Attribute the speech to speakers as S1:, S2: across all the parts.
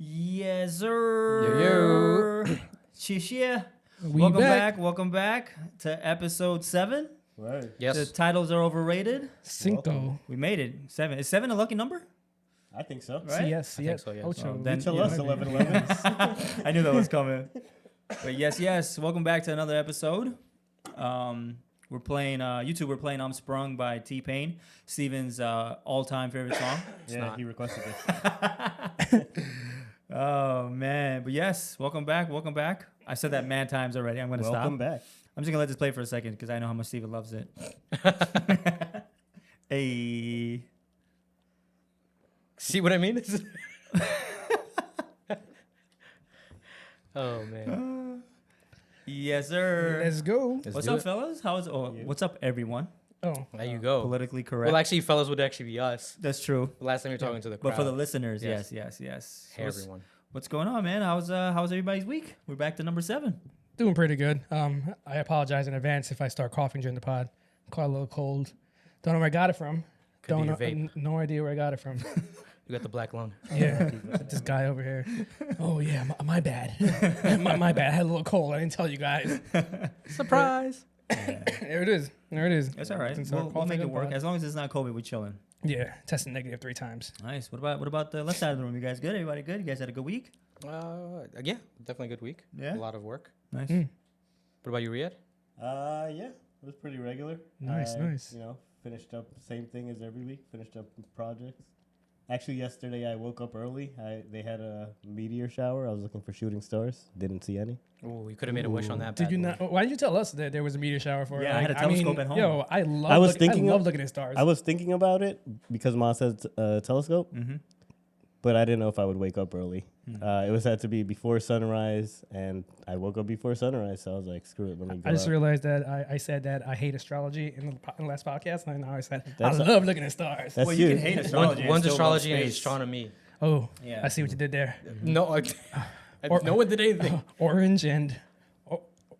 S1: Yes, sir. Shishia. Welcome back to episode 7.
S2: Right.
S3: Yes.
S1: The titles are overrated.
S4: Cinco.
S1: We made it. 7. Is 7 a lucky number?
S2: I think so.
S1: Right?
S4: Yes,
S3: I think so, yes.
S4: Ocho.
S1: Then
S2: Tell
S1: you
S2: us
S1: know,
S2: 11-11.
S1: I knew that was coming. But yes. Welcome back to another episode. We're playing YouTube. We're playing "I'mSprung" by T-Pain, Steven's all-time favorite song.
S2: Yeah, he requested it.
S1: Oh man, but yes, welcome back. I said that mad times already. I'm gonna stop.
S2: Welcome back.
S1: I'm just gonna let this play for a second because I know how much Steven loves it. Hey,
S3: See what I mean? Oh man.
S1: yes sir.
S4: Let's go.
S3: Let's
S1: What's
S3: do
S1: up,
S3: it.
S1: fellas? What's up, everyone?
S4: Oh,
S3: There you go.
S1: Politically correct.
S3: Well, actually, fellas would actually be us.
S1: That's true.
S3: The last time you're talking to the crowd.
S1: But for the listeners,
S3: Yes.
S1: yes.
S3: Hey, everyone.
S1: What's going on, man? How's everybody's week? We're back to number 7.
S4: doing pretty good. I apologize in advance if I start coughing during the pod. Caught a little cold. Don't know where I got it from.
S3: Could be
S4: Don't
S3: your
S4: know,
S3: vape.
S4: no idea where I got it from.
S3: You got the black lung.
S4: Yeah, this guy over here. Oh yeah, my bad. my bad. I had a little cold. I didn't tell you guys.
S3: Surprise.
S4: There it is.
S1: That's all right.
S4: Since
S1: We'll
S4: our
S1: make
S4: coughing
S1: it
S4: and
S1: work.
S4: pod.
S1: As long as it's not COVID, we're chilling.
S4: Yeah, tested negative 3 times.
S1: Nice. What about the left side of the room? You guys good? Everybody good? You guys had a good week?
S3: Yeah, definitely a good week.
S1: Yeah?
S3: A lot of work.
S1: Nice.
S3: What about you, Riyadh?
S2: Yeah, it was pretty regular.
S4: Nice.
S2: You know, finished up same thing as every week. Finished up projects. Actually, yesterday I woke up early. They had a meteor shower. I was looking for shooting stars. Didn't see any.
S3: Oh, you could have made a wish on that.
S4: Did
S3: bad
S4: you
S3: boy.
S4: not? Why did you tell us that there was a meteor shower for it?
S1: Yeah, I had a telescope at home.
S4: Yo, I love.
S2: I was
S4: I
S2: thinking
S4: love
S2: of-
S4: looking at stars.
S2: I was thinking about it because Ma said telescope,
S1: Mm-hmm.
S2: but I didn't know if I would wake up early. It had to be before sunrise, and I woke up before sunrise, so I was like, screw it, let me go
S4: I just
S2: out.
S4: realized that I said that I hate astrology in the last podcast, and now I said
S2: That's
S4: I love looking at stars.
S2: That's
S1: Well, you
S2: you.
S1: can hate astrology. and
S3: One's
S1: still love
S3: astrology and
S1: space.
S3: astronomy.
S4: Oh,
S1: Yeah.
S4: I see what you did there.
S3: No, no one did anything.
S4: Orange and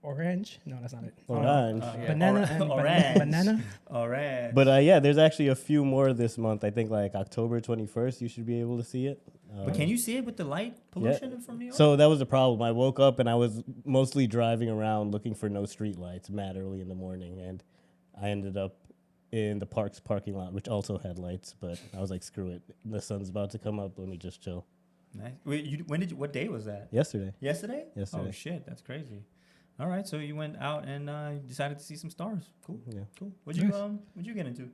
S4: orange? No, that's not it.
S2: Orange.
S3: Yeah.
S4: Banana and
S1: Orange.
S4: banana.
S1: All right.
S2: But yeah, there's actually a few more this month. I think like October 21st, you should be able to see it.
S1: But can you see it with the light pollution from New York?
S2: So that was the problem. I woke up and I was mostly driving around looking for no street lights mad early in the morning, and I ended up in the park's parking lot, which also had lights. But I was like, screw it. The sun's about to come up. Let me just chill.
S1: Nice. Wait, what day was that?
S2: Yesterday.
S1: Yesterday?
S2: Yesterday.
S1: Oh shit, that's crazy. All right, so you went out and decided to see some stars. Cool.
S2: Yeah.
S1: Cool.
S4: Nice.
S1: What'd you get into?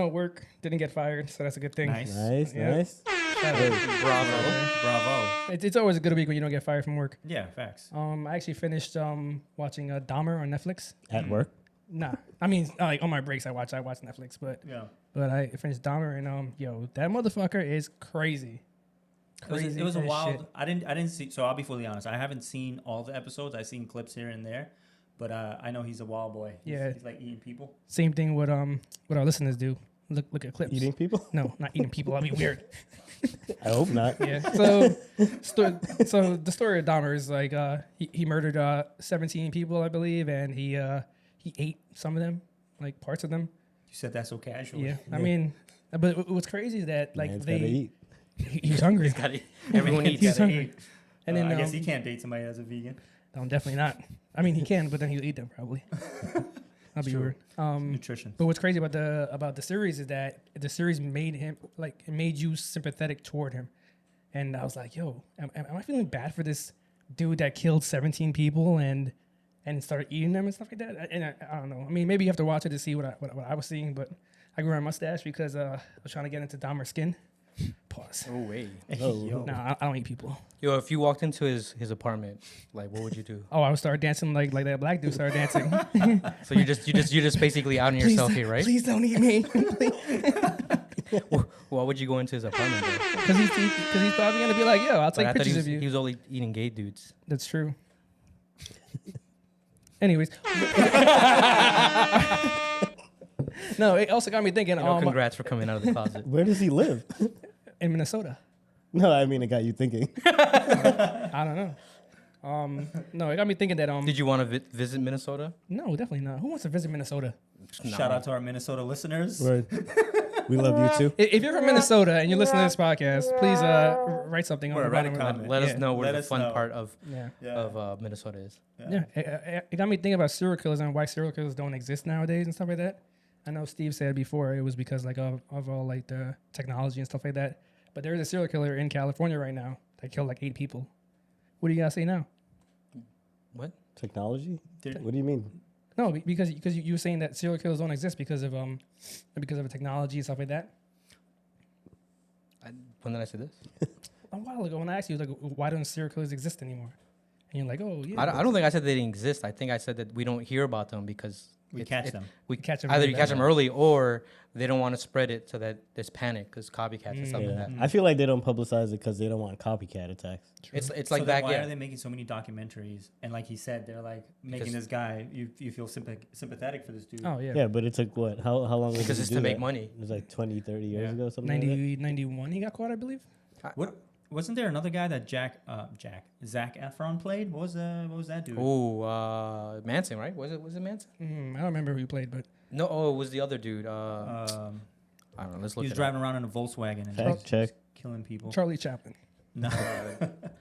S4: Work didn't get fired, so that's a good thing.
S1: Nice.
S2: Nice,
S4: Yeah.
S2: nice.
S1: Bravo.
S4: It's always a good week when you don't get fired from work.
S1: Yeah, facts.
S4: I actually finished watching Dahmer on Netflix.
S2: At work.
S4: Nah, I mean like on my breaks I watch Netflix, but I finished Dahmer and yo, that motherfucker is crazy.
S1: It was a
S4: as
S1: wild.
S4: shit.
S1: I didn't see. So I'll be fully honest. I haven't seen all the episodes. I've seen clips here and there, but I know he's a wild boy. He's like eating people.
S4: Same thing with what our listeners do. Look at clips.
S2: Eating people?
S4: No, not eating people. That'd be weird.
S2: I hope not.
S4: Yeah. So the story of Dahmer is like he murdered 17 people, I believe, and he ate some of them, like parts of them.
S1: You said that so casually.
S4: Yeah. I mean, but what's crazy is that like
S2: Man's gotta eat.
S4: he was hungry.
S3: Everyone
S4: He
S3: eats.
S4: was hungry. And then
S1: I guess he can't date somebody that's a vegan.
S4: no, definitely not. I mean, he can, but then he'll eat them probably. That'd be
S1: True.
S4: weird.
S1: Nutrition.
S4: But what's crazy about the series is that the series made him like it made you sympathetic toward him, and I was like, yo, am I feeling bad for this dude that killed 17 people and started eating them and stuff like that? And I don't know. I mean, maybe you have to watch it to see what I was seeing, but I grew my mustache because I was trying to get into Dahmer's skin. Pause.
S3: Oh wait.
S2: Oh.
S1: Yo.
S4: No, I don't eat people.
S3: Yo, if you walked into his apartment, like what would you do?
S4: Oh, I would start dancing like that black dude started dancing.
S3: So you're just basically outing yourself here, right?
S4: Please don't eat me.
S3: Why would you go into his apartment though?
S4: Because he's probably gonna be like, yo, I'll take
S3: Like, I thought
S4: pictures of you.
S3: he was only eating gay dudes.
S4: That's true. Anyways, no, it also got me thinking.
S3: Congrats for coming out of the closet.
S2: Where does he live?
S4: In Minnesota,
S2: No, I mean, it got you thinking.
S4: I don't know. No, it got me thinking that
S3: Did you want to visit Minnesota?
S4: no, definitely not. Who wants to visit Minnesota?
S1: Shout out to our Minnesota listeners.
S2: Right. We love you too.
S4: If you're from Minnesota and you listen to this podcast, please write something on
S1: Or
S4: the
S1: write a
S4: bottom.
S1: comment.
S3: Let us
S4: Yeah.
S3: know where
S1: Let
S3: the
S1: us
S3: fun
S1: know.
S3: part of
S4: Yeah.
S3: Minnesota is.
S4: Yeah, it got me thinking about serial killers and why serial killers don't exist nowadays and stuff like that. I know Steve said before it was because like of all like the technology and stuff like that. But there is a serial killer in California right now that killed like 8 people. What do you guys say now?
S3: What?
S2: Technology?
S1: Did-
S2: What do you mean?
S4: No, because you were saying that serial killers don't exist because of technology and stuff like that.
S3: When did I say this?
S4: A while ago when I asked you like why don't serial killers exist anymore? And you're like, oh yeah.
S3: I don't think I said they didn't exist. I think I said that we don't hear about them because
S1: We catch them.
S3: We
S4: catch them
S3: either
S4: really
S3: you catch
S4: bad.
S3: them early or they don't want to spread it so that there's panic because copycats and stuff
S2: Yeah.
S3: like that.
S2: I feel like they don't publicize it because they don't want copycat attacks.
S3: It's
S1: So
S3: like
S1: then
S3: back
S1: why
S3: yeah.
S1: are they making so many documentaries? And like he said, they're like making
S3: Because-
S1: this guy. You feel sympathetic for this dude.
S4: Oh yeah.
S2: Yeah, but it took what? How long?
S3: Because
S2: did
S3: it's
S2: you
S3: to
S2: do
S3: make
S2: that?
S3: money.
S2: It was like 20, 30 years
S1: Yeah.
S2: ago, something like that.
S4: 91 he got caught, I believe.
S1: What wasn't there another guy that Zach Efron played? What was that dude?
S3: Oh, Manson, right? Was it Manson?
S4: I don't remember who he played, but
S3: No, it was the other dude. I don't know. Let's
S1: He
S3: look.
S1: was
S3: it
S1: driving around in a Volkswagen and
S2: Fact
S1: just
S2: check.
S1: killing people.
S4: Charlie Chaplin.
S1: No,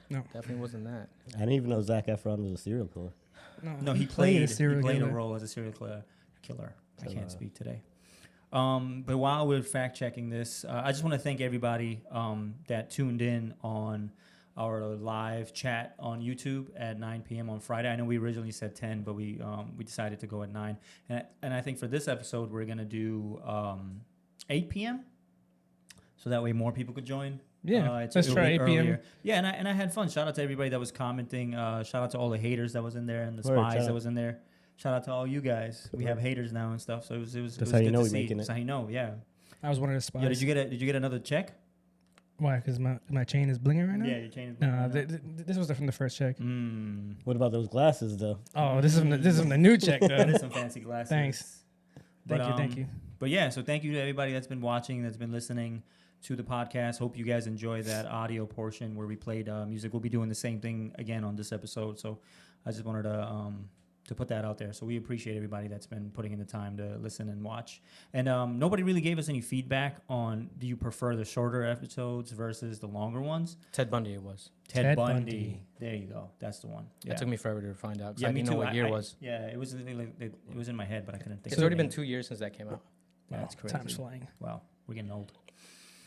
S3: Definitely wasn't that.
S2: I didn't even know Zac Efron was a serial killer.
S1: no, he played
S4: a serial
S1: a
S4: killer.
S1: role as a serial killer. I can't speak today. But while we're fact checking this, I just want to thank everybody that tuned in on our live chat on YouTube at 9 p.m. on Friday. I know we originally said 10, but we decided to go at 9. And I think for this episode, we're going to do 8 p.m. So that way more people could join.
S4: Yeah,
S1: It'll
S4: let's try
S1: be
S4: 8 p.m.
S1: earlier. Yeah, and I had fun. Shout out to everybody that was commenting. Shout out to all the haters that was in there and the
S2: Word,
S1: spies
S2: shout
S1: that
S2: out.
S1: was in there. Shout out to all you guys. We have haters now and stuff, so it was
S2: That's how you
S1: good
S2: know
S1: to
S2: we
S1: see.
S2: making it.
S1: That's how you know, yeah.
S4: I was one of the spies.
S1: Yeah, did you get another check?
S4: Why? Because my chain is blinging right now.
S1: Yeah, your chain is
S4: No,
S1: blinging
S4: this was from the first check.
S2: What about those glasses, though?
S4: Oh, this is from the new check
S1: That
S4: though.
S1: is some fancy glasses.
S4: Thanks.
S1: But,
S4: Thank you.
S1: But yeah, so thank you to everybody that's been watching, that's been listening to the podcast. Hope you guys enjoy that audio portion where we played music. We'll be doing the same thing again on this episode. So I just wanted to put that out there. So we appreciate everybody that's been putting in the time to listen and watch. And nobody really gave us any feedback on, do you prefer the shorter episodes versus the longer ones?
S3: Ted Bundy it was.
S1: Ted
S4: Bundy.
S1: Bundy. There you go. That's the one. Yeah.
S3: It took me forever to find out because
S1: Yeah,
S3: I
S1: me
S3: didn't know
S1: too.
S3: what year it was.
S1: Yeah, it was in my head, but I couldn't think
S3: It's
S1: of
S3: already
S1: the
S3: been
S1: name.
S3: 2 years since that came out.
S1: Yeah,
S4: Wow,
S1: that's crazy.
S4: Time's flying.
S1: Wow, we're getting old.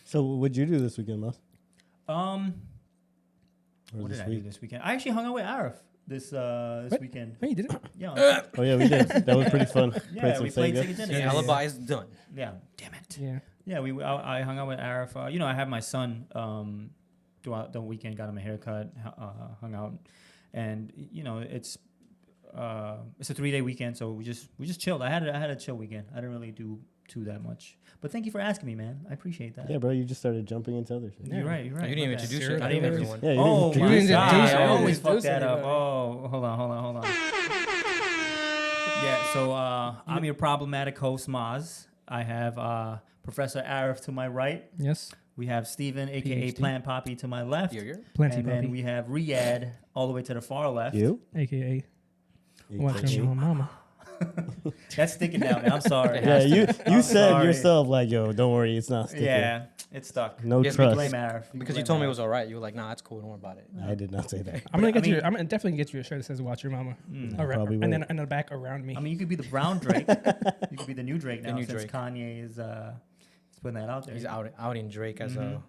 S2: So what'd you do this weekend, Moss? Or
S1: What
S2: this
S1: did I do
S2: week?
S1: this weekend? I actually hung out with Arif this
S4: What?
S1: weekend.
S4: Hey, you did it?
S1: Yeah,
S2: Oh yeah, we did. That was pretty fun.
S1: yeah, we played
S2: Sega.
S1: Sega Genesis.
S3: The alibi is done.
S1: Yeah, damn it.
S4: Yeah.
S1: Yeah, I hung out with Arif. I had my son throughout the weekend, got him a haircut, hung out, and it's a 3-day weekend, so we just chilled. I had a chill weekend. I didn't really do that much, but thank you for asking me, man. I appreciate that.
S2: Yeah, bro, you just started jumping into other shit.
S1: You're right.
S3: You didn't even
S1: My bad.
S3: introduce
S4: Serial
S3: I didn't
S4: killers.
S3: everyone.
S2: Yeah, you
S1: Oh
S2: didn't
S1: my
S2: introduce
S4: didn't
S1: god!
S4: introduce
S1: I
S4: it.
S1: always fuck
S4: Introduce
S1: that up.
S4: anybody.
S1: Oh, hold on. Yeah, so I'm your problematic host, Maz. I have Professor Arif to my right.
S4: Yes.
S1: We have Steven, aka
S4: PhD.
S1: Plant Poppy, to my left.
S3: You're
S4: Plenty
S1: And then
S4: puppy.
S1: we have Riyadh all the way to the far left.
S2: You?
S4: AKA
S2: You
S4: watching
S2: you?
S4: my mama.
S1: That's sticking down, man. I'm sorry.
S2: Yeah, you
S1: I'm
S2: said
S1: sorry.
S2: yourself like, yo, don't worry, it's not sticking.
S1: Yeah, it's stuck.
S2: No
S3: Yes,
S2: trust.
S1: Blame Arif.
S3: because you told me it was all right. You were like, nah, that's cool. Don't worry about it.
S2: I did not say that.
S4: I'm gonna
S1: I
S4: get you.
S1: mean-
S4: I'm gonna definitely get you a shirt that says "Watch Your Mama,"
S2: Probably
S4: and
S2: won't.
S4: then in the back around me.
S1: I mean, you could be the brown Drake. You could be the new Drake now,
S3: new
S1: since
S3: Drake.
S1: Kanye is he's putting that out there.
S3: He's outing Drake as a.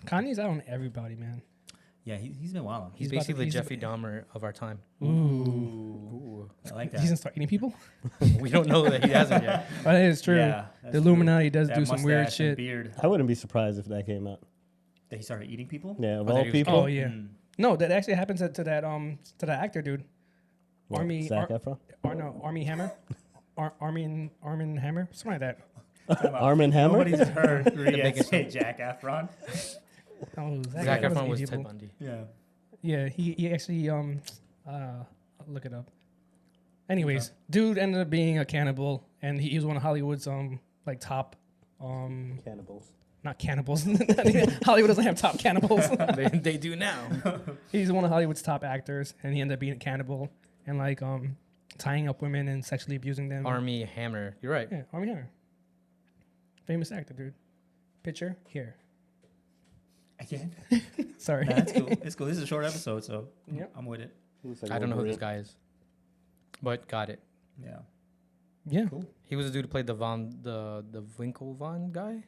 S4: Kanye's out on everybody, man.
S1: Yeah, he's been wilding.
S3: He's
S4: about to-
S3: basically
S4: he's-
S3: Jeffrey Dahmer of our time.
S1: Ooh, I like that.
S4: He's gonna start eating people.
S3: We don't know that he hasn't yet.
S4: But it is true.
S1: Yeah, that's
S4: The
S1: true.
S4: Illuminati does
S1: That
S4: do some weird
S1: mustache and
S4: shit.
S1: Beard.
S2: I wouldn't be surprised if that came out.
S1: That he started eating people.
S2: Yeah, of
S3: Oh, that
S2: all
S3: he was-
S2: people.
S4: Oh yeah.
S1: Mm.
S4: No, that actually happens to that actor dude.
S2: What,
S4: Army
S2: Zac Efron?
S4: Army Hammer. Armin Hammer. Something like that.
S2: Arm and Hammer?
S1: Nobody's heard Riyadh
S3: biggest
S1: say Jack Efron.
S4: Oh,
S3: Zac
S4: does
S3: Efron
S4: eat
S3: was
S4: people.
S3: Ted Bundy.
S1: Yeah.
S4: Yeah, he actually I'll look it up. Anyways, dude ended up being a cannibal, and he was one of Hollywood's like top
S2: Cannibals.
S4: not cannibals. Hollywood doesn't have top cannibals.
S3: they do now.
S4: He's one of Hollywood's top actors, and he ended up being a cannibal and like tying up women and sexually abusing them.
S3: Army Hammer. You're right.
S4: Yeah, Armie Hammer. Famous actor, dude. picture here.
S1: Again?
S4: Sorry.
S1: Nah, that's cool. It's cool. This is a short episode, so
S4: Yep.
S1: I'm with it.
S3: I don't know who this guy is, but got it.
S1: Yeah.
S4: Yeah.
S1: Cool.
S3: He was the dude who played the Winklevoss guy.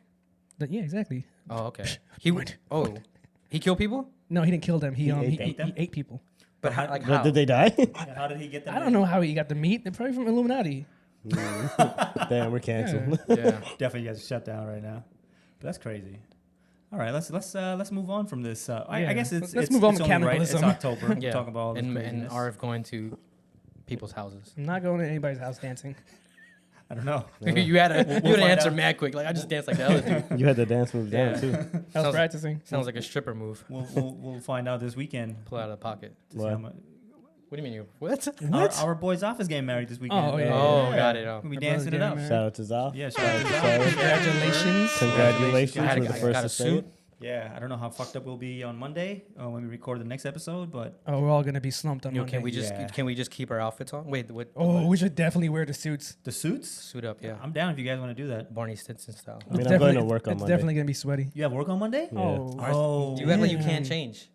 S4: Yeah, exactly.
S3: Oh, okay. He he killed people.
S4: No, he didn't kill them. He
S1: ate them?
S4: he ate people.
S3: But
S1: how-
S3: like
S2: But
S3: how?
S2: did they die?
S1: Yeah, how did he get them?
S4: I don't know how he got the meat. They're probably from Illuminati.
S2: Damn, we're canceled.
S3: Yeah.
S1: Definitely gets shut down right now. But that's crazy. All right, let's move on from this. I
S4: Yeah.
S1: guess
S4: Let's
S1: it's
S4: move on
S1: it's
S4: to
S1: only right. It's
S4: cannibalism.
S1: October.
S3: Yeah.
S1: Talk about all this
S3: and
S1: craziness.
S3: Arif going to people's houses.
S4: I'm not going to anybody's house dancing.
S1: I don't know.
S3: you had to
S1: find
S3: answer
S1: out.
S3: mad quick. Like I just danced like the other dude.
S2: You had the dance move down
S1: Yeah.
S2: too.
S4: I was
S3: Sounds-
S4: practicing.
S3: Sounds like a stripper move.
S1: We'll find out this weekend.
S3: Pull out of the pocket.
S1: To see
S2: What?
S1: how much-
S3: What do you mean you what?
S1: Our boys off is getting married this weekend.
S4: Oh, yeah.
S3: Oh, got it. Oh.
S1: We'll be
S4: Our
S1: dancing
S4: brother's
S1: it up.
S4: getting
S2: Shout out to Zal.
S1: Yeah, shout out to Zal.
S4: Congratulations.
S2: Congratulations
S3: I
S2: for the
S3: got
S2: first
S3: a
S2: to say
S3: suit.
S2: it.
S1: Yeah, I don't know how fucked up we'll be on Monday when we record the next episode, but
S4: Oh, we're all gonna be slumped on
S3: Yo,
S4: Monday.
S1: Yeah.
S3: can we just keep our outfits on? Wait, what?
S4: Oh, we should definitely wear the suits.
S1: the suits.
S3: Suit up, yeah.
S1: I'm down if you guys want to do that.
S3: Barney Stinson style.
S2: I mean,
S4: It's
S2: I'm going to
S4: definitely-
S2: work on
S4: It's
S2: Monday.
S4: definitely gonna be sweaty.
S1: You have work on Monday?
S2: Yeah.
S1: Oh,
S3: You act like you
S4: Yeah.
S3: can't change.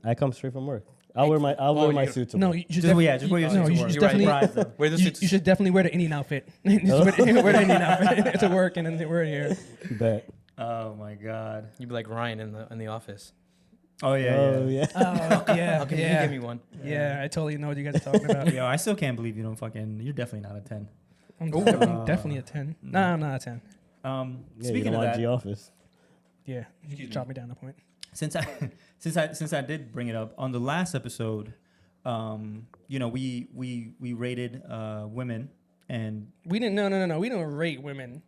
S2: I come straight from work. I'll wear my
S3: you-
S2: suit to
S4: No,
S2: work.
S4: you should
S1: just wear your
S4: no,
S1: suits to
S4: you
S1: work.
S4: should
S3: You're right.
S4: definitely
S1: Surprise them.
S3: Wear the
S4: you,
S3: suits.
S4: you should definitely wear the Indian outfit. Just wear the Indian outfit to work and then wear it here.
S2: Bet.
S1: Oh my god.
S3: You'd be like Ryan in the office.
S1: Oh yeah.
S2: Oh yeah.
S4: Oh yeah,
S3: How can you
S4: yeah.
S3: give me one?
S4: Yeah, I totally know what you guys are talking about.
S1: Yo, I still can't believe you don't fucking. You're definitely not a 10.
S4: I'm
S1: Ooh.
S4: definitely a 10. Nah, I'm not a 10.
S2: Yeah, you
S1: Speaking
S2: don't
S1: of
S2: want
S1: that,
S2: G Office.
S4: Yeah,
S1: Excuse
S4: drop me down a point.
S1: since I did bring it up on the last episode, we rated women and
S4: We didn't. No. We don't rate women.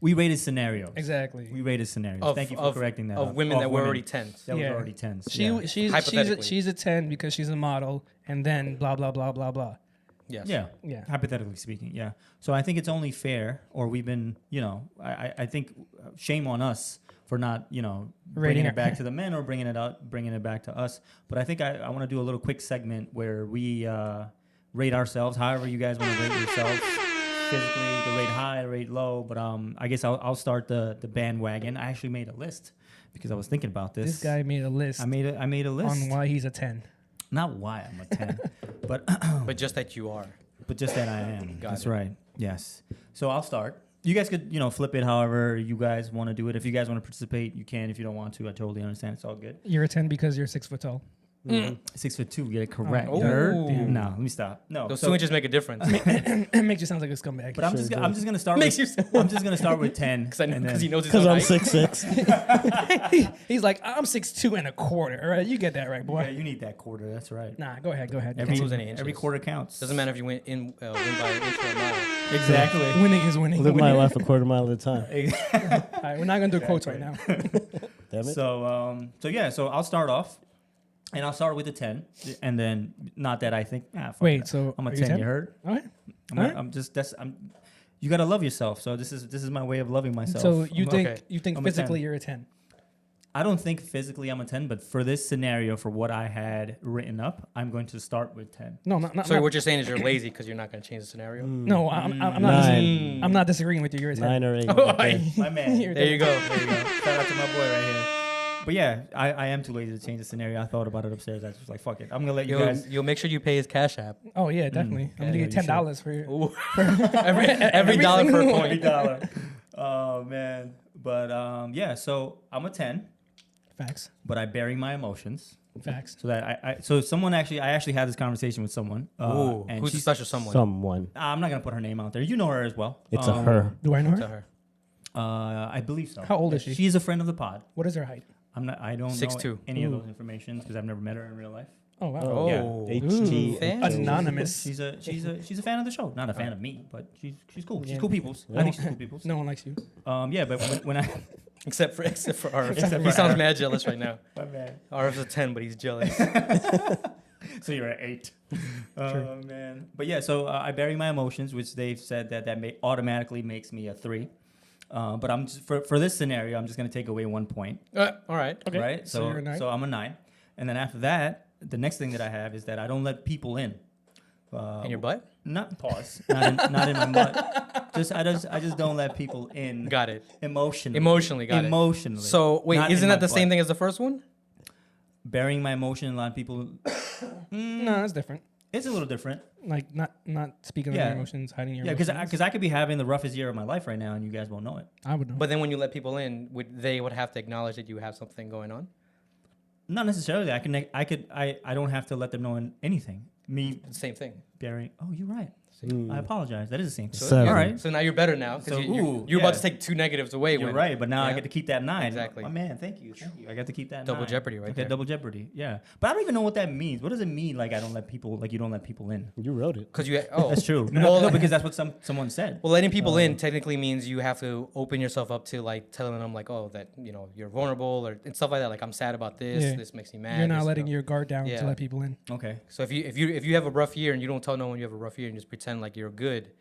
S1: we rated scenarios.
S4: Exactly.
S1: We rated scenarios.
S3: Of-
S1: Thank you for
S3: of-
S1: correcting that.
S3: Of women that were already 10s.
S1: that
S4: Yeah.
S1: were already 10s.
S4: She's
S3: Hypothetically.
S4: she's a 10 because she's a model, and then blah blah blah blah blah.
S3: Yes.
S1: Yeah.
S4: Yeah.
S1: Hypothetically speaking, yeah. So I think it's only fair, or we've been, I think shame on us for not, bringing
S4: Rating
S1: it back
S4: her.
S1: to the men or bringing it back to us. But I think I want to do a little quick segment where we rate ourselves, however you guys want to rate yourselves. Physically, you can rate high, rate low. But I guess I'll start the bandwagon. I actually made a list because I was thinking about this.
S4: This guy made a list
S1: I made a list
S4: on why he's a 10.
S1: Not why I'm a 10, but
S3: But just that you are.
S1: but just that I am.
S3: Got
S1: That's
S3: it.
S1: right. Yes. So I'll start. You guys could, flip it however you guys want to do it. If you guys want to participate, you can. If you don't want to, I totally understand. It's all good.
S4: You're a 10 because you're 6 foot tall.
S1: 6'2", get it correct.
S4: Oh,
S1: Nerd.
S3: damn.
S1: No, let me stop. No.
S3: Those
S1: so-
S3: 2 inches make a difference.
S4: It makes you sound like a scumbag.
S1: but I'm
S2: Sure
S1: I'm just gonna start
S3: Makes
S1: with
S3: you
S1: I'm just gonna start with 10
S3: because he knows his
S2: Because
S3: own
S2: I'm
S3: height.
S2: 6'6".
S4: He's like, I'm 6'2" and a quarter. All right, you get that right,
S1: Yeah,
S4: boy.
S1: you need that quarter. That's right.
S4: Nah, go ahead.
S1: Every,
S3: lose any inches.
S1: every quarter counts.
S3: Doesn't matter if you win by an inch or a mile.
S1: Exactly.
S4: Winning is winning.
S2: Live my
S4: Winning-
S2: life a quarter mile at a time.
S4: All right, we're not gonna do quotes right now.
S2: Damn it.
S1: So I'll start off, and I'll start with a 10, and then not that I think. Fuck
S4: Wait,
S1: that.
S4: so
S1: I'm a
S4: are
S1: 10.
S4: you 10?
S1: You heard?
S4: All right.
S1: I'm,
S4: All
S1: not-
S4: right.
S1: I'm just that's I'm. You gotta love yourself. So this is my way of loving myself.
S4: So you think
S3: okay.
S4: you think
S1: I'm a 10.
S4: physically you're a 10?
S1: I don't think physically I'm a 10, but for this scenario, for what I had written up, I'm going to start with 10.
S4: No, not.
S3: So what you're saying is you're lazy because you're not going to change the scenario.
S4: No, I'm not.
S2: Nine.
S4: I'm not disagreeing with you. You're a 10.
S2: 9 or 8.
S3: Okay.
S1: My man.
S4: You're a
S3: There you go.
S1: There you go. Shout out to my boy right here. But yeah, I am too lazy to change the scenario. I thought about it upstairs. I was just like, fuck it. I'm gonna let you guys.
S3: You'll make sure you pay his Cash App.
S4: Oh yeah, definitely. I'm gonna
S1: yeah,
S4: get
S1: you
S4: $10 for you.
S3: Ooh. every dollar per
S4: single
S1: Every
S3: point.
S1: dollar. Oh man. But yeah. So I'm a 10,
S4: Facts.
S1: but I bury my emotions.
S4: Facts.
S1: So that I actually had this conversation with someone.
S3: Ooh,
S1: and
S3: who's the
S1: she's,
S3: special someone?
S2: Someone.
S1: I'm not gonna put her name out there. You know her as well.
S2: It's a her.
S4: Do I know
S3: To
S4: her?
S3: her.
S1: I believe so.
S4: How old is she?
S1: She's a friend of the pod.
S4: What is her height?
S1: I don't know
S3: 6'2".
S1: any of
S4: Ooh.
S1: those information because I've never met her in real life.
S4: Oh wow.
S2: Oh,
S1: yeah.
S2: HG.
S3: Fan?
S4: Anonymous.
S1: She's a fan of the show. Not a fan of me, but she's cool. She's
S4: Yeah.
S1: cool peoples. I think she's cool peoples.
S4: No one likes you.
S1: Yeah, but when I
S3: Except for Arif.
S1: Except
S3: He
S1: for
S3: sounds
S1: Arif.
S3: mad jealous right now.
S1: my man.
S3: Arif's a 10, but he's jealous.
S1: So you're at 8. Oh man. But yeah, so I bury my emotions, which they've said that may automatically makes me a 3. But I'm just, for this scenario, I'm just gonna take away 1 point.
S3: All right.
S4: Okay.
S1: Right.
S4: So you're a 9.
S1: So I'm a 9, and then after that, the next thing that I have is that I don't let people in.
S3: In your butt?
S1: Not pause. Not in my butt. I just don't let people in.
S3: Got it.
S1: Emotionally.
S3: Emotionally, got it.
S1: Emotionally.
S3: So wait,
S1: Not
S3: isn't
S1: in
S3: that
S1: my
S3: the same
S1: butt.
S3: thing as the first one?
S1: Burying my emotion in a lot of people.
S4: No, that's different.
S1: It's a little different.
S4: Like not speaking of
S1: Yeah.
S4: your emotions, hiding your
S1: Yeah,
S4: emotions.
S1: because I could be having the roughest year of my life right now, and you guys won't know it.
S4: I would know.
S3: But then when you let people in, they would have to acknowledge that you have something going on?
S1: Not necessarily. I don't have to let them know anything. Me
S3: Same thing.
S1: burying. Oh, you're right.
S2: Mm.
S1: I apologize. That is the same thing.
S2: Seven.
S1: All right.
S3: So now you're better now because
S1: So,
S3: you're about
S1: yeah.
S3: to take 2 negatives away.
S1: You're
S3: when-
S1: right, but now I
S3: Yeah.
S1: get to keep that 9.
S3: Exactly.
S1: My man, thank you. I got to keep that
S3: Double
S1: 9.
S3: jeopardy right
S1: okay,
S3: there.
S1: double jeopardy. Yeah, but I don't even know what that means. What does it mean? Like I don't let people. Like you don't let people in.
S2: You wrote it.
S3: Because
S1: That's true.
S3: Well,
S1: No, because that's what someone said.
S3: Well, letting people in technically means you have to open yourself up to like telling them like, oh, that you're vulnerable or and stuff like that. Like I'm sad about this.
S4: Yeah.
S3: This makes me mad.
S4: You're not
S3: this,
S4: letting
S3: you know.
S4: your guard down
S3: Yeah.
S4: to let people in.
S1: Okay.
S3: So if you have a rough year and you don't tell no one you have a rough year and just pretend like you're good,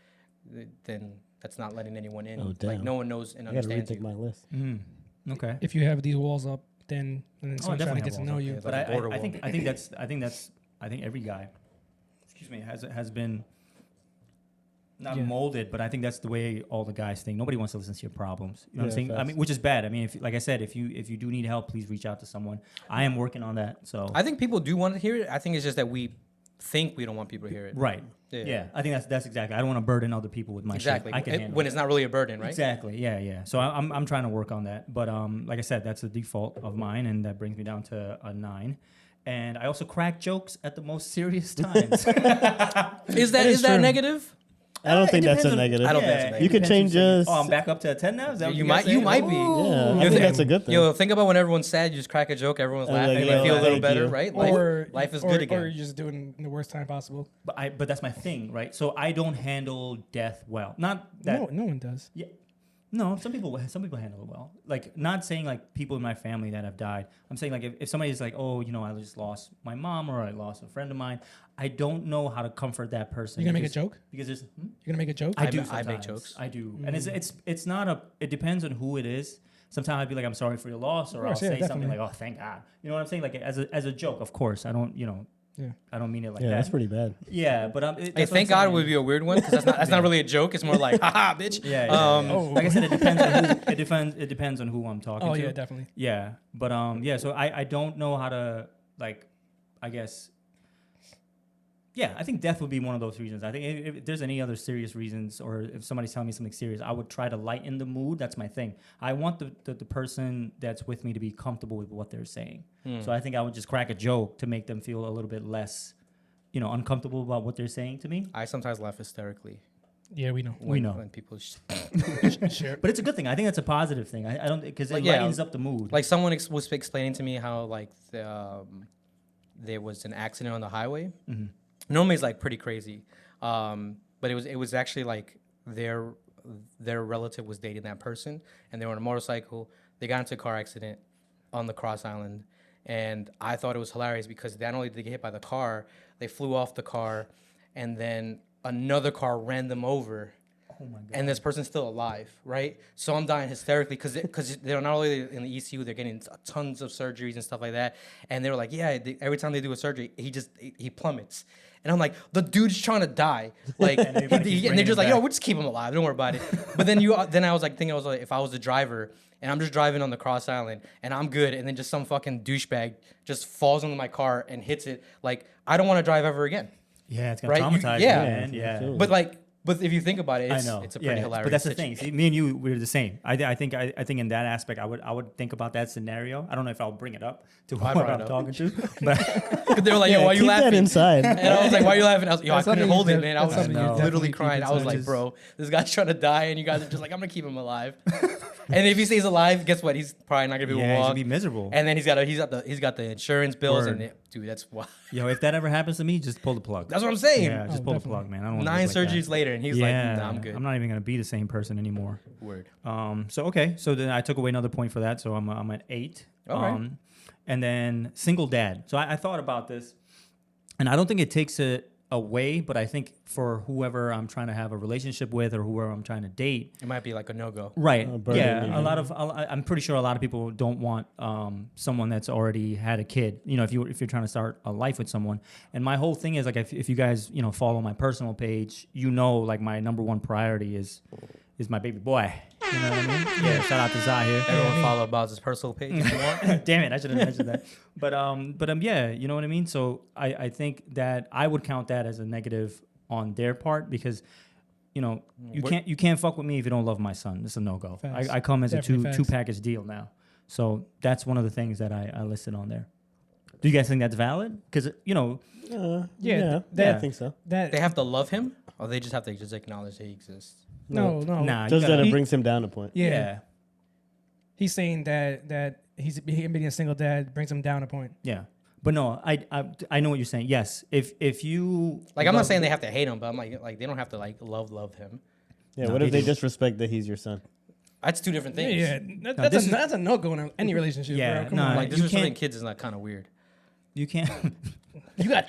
S3: then that's not letting anyone in.
S2: Oh,
S3: Like
S2: damn.
S3: no one knows and
S2: I gotta
S3: understands
S2: retake
S3: you.
S2: my list.
S1: Okay.
S4: If you have these walls up, then someone trying to
S1: definitely
S4: get to
S1: have
S4: know
S1: walls
S4: you.
S3: Yeah,
S1: But
S3: like a border
S1: I
S3: wall.
S1: think every guy, excuse me, has been not
S4: Yeah.
S1: molded, but I think that's the way all the guys think. Nobody wants to listen to your problems. You know what I'm
S2: Yeah,
S1: saying? I
S2: facts.
S1: mean, which is bad. I mean, if like I said, if you do need help, please reach out to someone. I am working on that. So
S3: I think people do want to hear it. I think it's just that we think we don't want people to hear it.
S1: right.
S3: Yeah.
S1: Yeah. I think that's exactly. I don't want to burden other people with my
S3: Exactly.
S1: shit. I can handle
S3: When
S1: it.
S3: it's not really a burden, right?
S1: Exactly. Yeah. So I'm trying to work on that. But like I said, that's the default of mine, and that brings me down to a 9. And I also crack jokes at the most serious times.
S3: Is
S4: is
S3: that
S4: true.
S3: negative?
S2: I don't
S1: It
S2: think that's
S1: depends
S2: a
S1: on-
S2: negative.
S3: I don't think it's a
S2: You could
S1: depends
S2: change
S1: who's saying it.
S2: us.
S1: Oh, I'm back up to a 10 now. Is that what
S3: You
S1: guys
S3: might- you
S1: saying?
S3: might be.
S1: Ooh.
S2: Yeah, I
S3: You
S2: think
S3: think-
S2: that's a good thing.
S3: Yo, think about when everyone's sad, you just crack a joke, everyone's
S2: And
S3: laughing,
S2: like,
S3: you
S2: yo,
S3: feel a little
S2: thank
S3: better,
S2: you.
S3: right?
S4: Or
S3: Life is
S4: or,
S3: good
S4: Or
S3: again.
S4: you're just doing the worst time possible.
S1: But that's my thing, right? So I don't handle death well. Not that.
S4: No one does.
S1: Yeah. No, some people handle it well. Like not saying like people in my family that have died. I'm saying like if somebody's like, oh, I just lost my mom or I lost a friend of mine. I don't know how to comfort that person.
S4: You gonna make a
S1: because-
S4: joke?
S1: Because there's.
S4: You're gonna make a joke?
S1: I
S3: I
S1: do.
S3: ma- I make
S1: sometimes.
S3: jokes.
S1: I do, and it's not a. It depends on who it is. Sometimes I'd be like, I'm sorry for your loss, or
S4: Of course,
S1: I'll
S4: yeah,
S1: say something
S4: definitely.
S1: like, oh, thank God. You know what I'm saying? Like as a joke, of course. I don't.
S4: Yeah.
S1: I don't mean it like
S2: Yeah,
S1: that.
S2: that's pretty bad.
S1: Yeah, but
S3: Hey, thank God would be a weird one because that's not really a joke. It's more like, haha, bitch.
S1: Yeah.
S4: Oh.
S1: Like I said, it depends on who. It depends on who I'm talking
S4: Oh
S1: to.
S4: yeah, definitely.
S1: Yeah, but yeah. So I don't know how to like. I guess. Yeah, I think death would be one of those reasons. I think if there's any other serious reasons, or if somebody's telling me something serious, I would try to lighten the mood. That's my thing. I want the person that's with me to be comfortable with what they're saying. So I think I would just crack a joke to make them feel a little bit less, uncomfortable about what they're saying to me.
S3: I sometimes laugh hysterically.
S4: Yeah, we know.
S1: We know.
S3: When people
S4: Sure.
S1: But it's a good thing. I think that's a positive thing. I don't because it
S3: Like, yeah,
S1: lightens up the mood.
S3: like someone was explaining to me how like there was an accident on the highway. Normally it's like pretty crazy, but it was actually like their relative was dating that person, and they were on a motorcycle. They got into a car accident on the Cross Island, and I thought it was hilarious because not only did they get hit by the car, they flew off the car, and then another car ran them over.
S1: Oh my God.
S3: And this person's still alive, right? So I'm dying hysterically because they're not only in the ECU, they're getting tons of surgeries and stuff like that. And they were like, yeah, every time they do a surgery, he plummets. And I'm like, the dude's trying to die, like, and they're
S1: bringing
S3: just
S1: him
S3: like, yo,
S1: back.
S3: we'll just keep him alive, don't worry about it. But then I was like thinking, if I was the driver and I'm just driving on the Cross Island and I'm good, and then just some fucking douchebag just falls into my car and hits it, like, I don't want to drive ever again.
S1: Yeah, it's gonna
S3: Right?
S1: traumatize
S3: Yeah.
S1: you, man. Yeah.
S2: Absolutely.
S3: But if you think about it,
S1: I know.
S3: it's a pretty hilarious.
S1: But that's the
S3: situation.
S1: thing. See, me and you, we're the same. I think in that aspect, I would think about that scenario. I don't know if I'll bring it up to
S3: I
S1: whoever
S3: brought
S1: I'm
S3: it up.
S1: talking to, but
S3: They were like, yo,
S2: Yeah,
S3: why are you
S2: keep that
S3: laughing?
S2: inside.
S3: And I was like, why are you laughing? I was like, yo, I
S4: That's
S3: couldn't
S4: something
S3: hold
S4: you
S3: it, man. I was
S4: that's something you
S3: literally
S4: definitely keep
S3: crying. I was like,
S1: inside.
S3: bro, this guy's trying to die, and you guys are just like, I'm gonna keep him alive. And if he stays alive, guess what? He's probably not gonna be able
S1: yeah,
S3: to
S1: it's
S3: walk.
S1: gonna be miserable.
S3: And then he's got the insurance bills,
S1: Word.
S3: and dude, that's why.
S1: Yo, if that ever happens to me, just pull the plug.
S3: That's what I'm saying.
S1: Yeah, just
S4: Oh,
S1: pull the
S4: definitely.
S1: plug, man. I don't want
S3: 9
S1: to live like
S3: surgeries later, and he's
S1: that.
S3: like,
S1: Yeah,
S3: nah, I'm good.
S1: I'm not even gonna be the same person anymore.
S3: Word.
S1: So okay, so then I took away another point for that, so I'm at 8.
S3: All right.
S1: And then single dad. So I thought about this, and I don't think it takes a a way, but I think for whoever I'm trying to have a relationship with or whoever I'm trying to date,
S3: It might be like a no-go.
S1: right?
S2: burden,
S1: Yeah,
S2: yeah.
S1: I'm pretty sure a lot of people don't want someone that's already had a kid. You know, if you're trying to start a life with someone. And my whole thing is like, if you guys follow my personal page, like my number one priority is my baby boy. You know what I mean? Yeah. Shout out to Zahir.
S3: Everyone follow Boz's personal page if you want.
S1: Damn it, I should have mentioned that. But yeah, you know what I mean? So I think that I would count that as a negative on their part because, you can't fuck with me if you don't love my son. It's a no-go.
S4: Facts.
S1: I come as
S4: Definitely
S1: a
S4: facts.
S1: two package deal now. So that's one of the things that I listed on there. Do you guys think that's valid? Because,
S2: Yeah,
S4: that-
S2: I think so.
S4: That
S3: They have to love him, or they just have to just acknowledge that he exists.
S4: no.
S1: nah,
S2: Just
S1: you
S2: that
S1: gotta,
S2: it brings him down a point.
S4: Yeah. He's saying that him being a single dad brings him down a point.
S1: yeah. But no, I know what you're saying. Yes, if you
S3: Like I'm not
S1: love-
S3: saying they have to hate him, but I'm like they don't have to like love him.
S2: Yeah,
S1: No,
S2: what
S1: they
S2: if they
S1: do.
S2: disrespect that he's your son?
S3: That's two different things.
S4: Yeah,
S1: this is-
S4: that's a no go in any relationship.
S1: Yeah,
S4: bro. Come
S1: nah,
S4: on.
S3: Like
S1: you
S3: disrespecting
S1: can't-
S3: kids is not kind of weird.
S1: you can't.
S4: you got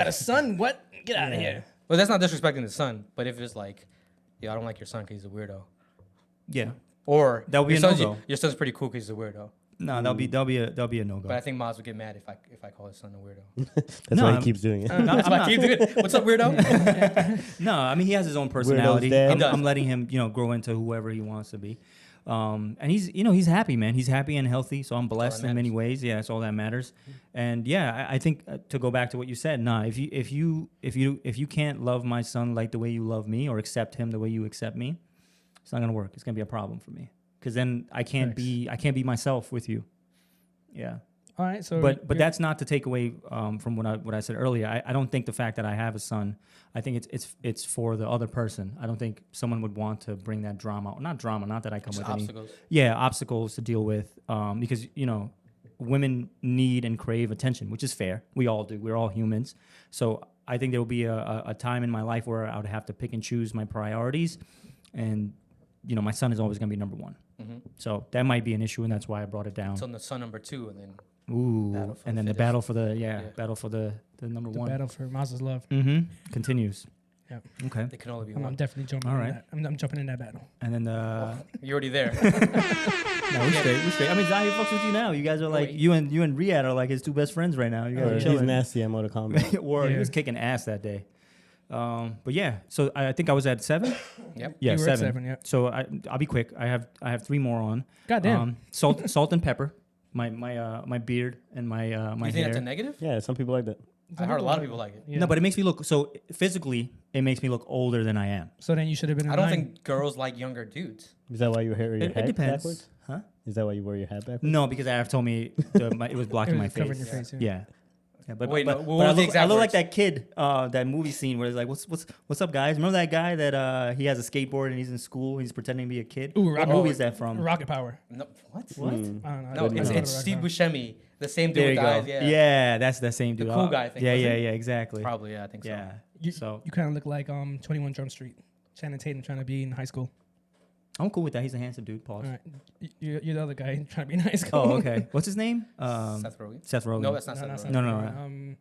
S4: a son. What? Get out of
S1: Yeah.
S4: here.
S3: But that's not disrespecting the son. But if it's like, I don't like your son because he's a weirdo,
S1: Yeah.
S3: or
S1: That would be
S3: your
S1: a
S3: son's,
S1: no-go.
S3: your son's pretty cool because he's a weirdo.
S1: No, that'll be a no go.
S3: But I think Maz would get mad if I call his son a weirdo.
S2: That's
S1: No,
S2: why he
S1: I'm-
S2: keeps doing it.
S3: That's why I keep doing it. What's up, weirdo?
S1: No, I mean he has his own personality.
S2: dad.
S3: He does.
S1: I'm letting him, grow into whoever he wants to be. And he's happy, man. He's happy and healthy. So I'm blessed
S3: that
S1: in many
S3: matters.
S1: ways. Yeah, that's all that matters. And yeah, I think to go back to what you said, if you can't love my son like the way you love me or accept him the way you accept me, it's not gonna work. It's gonna be a problem for me because then I can't be myself with you. Yeah.
S4: All right. So,
S1: But that's not to take away from what I said earlier. I don't think the fact that I have a son, I think it's for the other person. I don't think someone would want to bring that drama. Not drama. Not that I come
S3: Just
S1: with
S3: obstacles.
S1: obstacles to deal with because women need and crave attention, which is fair. We all do. We're all humans. So I think there will be a time in my life where I would have to pick and choose my priorities, and my son is always going to be number one.
S3: Mm-hmm.
S1: So that might be an issue, and that's why I brought it down.
S3: So the son number 2, and then
S1: Ooh,
S3: Battle for
S1: and
S3: the
S1: then the
S3: fittest.
S1: battle for the battle for the number
S4: the
S1: one.
S4: battle for Maz's love.
S1: Mm-hmm. Continues.
S4: Yeah.
S1: Okay.
S3: they can only be
S4: I'm
S3: one.
S4: definitely jumping.
S1: All
S4: in
S1: right.
S4: that. I'm jumping in that battle.
S1: And then
S3: You're already there.
S1: no, we straight. I mean, Zahir fucks with you now. You guys are like
S3: Wait.
S1: you and Riyadh are like his two best friends right now. You guys
S2: Or
S1: are
S2: he's
S1: chilling.
S2: nasty at Mortal Kombat.
S1: Or he
S4: Yeah.
S1: was kicking ass that day. But yeah, so I think I was at 7.
S3: Yep.
S1: Yeah,
S4: You were
S1: 7.
S4: at 7, yeah.
S1: So I'll be quick. I have 3 more on.
S4: Goddamn.
S1: Salt and pepper. My beard and my
S3: You think
S1: hair.
S3: that's a negative?
S2: Yeah, some people like that.
S3: I heard a lot of people like it.
S4: Yeah.
S1: No, but it makes me look so physically. It makes me look older than I am.
S4: So then you should have been.
S3: I don't think girls like younger dudes.
S2: Is that why you wear your
S1: It
S2: hat
S1: depends,
S2: backwards?
S1: huh?
S2: Is that why you wear your hat backwards?
S1: No, because Arif told me it was blocking my
S4: covering
S1: face.
S4: your face. Yeah.
S1: Yeah. Yeah, but,
S3: Wait,
S1: but,
S3: no,
S1: but
S3: what
S1: I
S3: was the
S1: look,
S3: exact
S1: I look like
S3: words?
S1: that kid, that movie scene where it's like, what's up, guys? Remember that guy that he has a skateboard and he's in school, he's pretending to be a kid?
S4: Ooh,
S1: what
S4: Rocket-
S1: movie is that from?
S4: Rocket Power.
S3: No, what?
S1: What?
S4: I don't know.
S3: No,
S2: Good
S3: it's
S2: enough.
S3: Steve Buscemi, the same dude
S1: There you
S3: with
S1: go.
S3: eyes. Yeah.
S1: Yeah, that's the same dude.
S3: The cool
S1: Oh,
S3: guy thing,
S1: Yeah,
S3: wasn't
S1: yeah,
S3: it?
S1: yeah, exactly.
S3: Probably, yeah, I think so.
S1: Yeah.
S4: You,
S1: So
S4: you kind of look like 21 Jump Street. Channing Tatum trying to be in high school.
S1: I'm cool with that. He's a handsome dude. Pause.
S4: All right. You're the other guy trying to be in high school.
S1: Oh, okay. What's his name?
S3: Seth Rogen.
S1: Seth Rogen.
S3: No, that's not
S4: No,
S3: Seth
S4: that's
S3: Rogen.
S4: not
S1: No,
S4: right.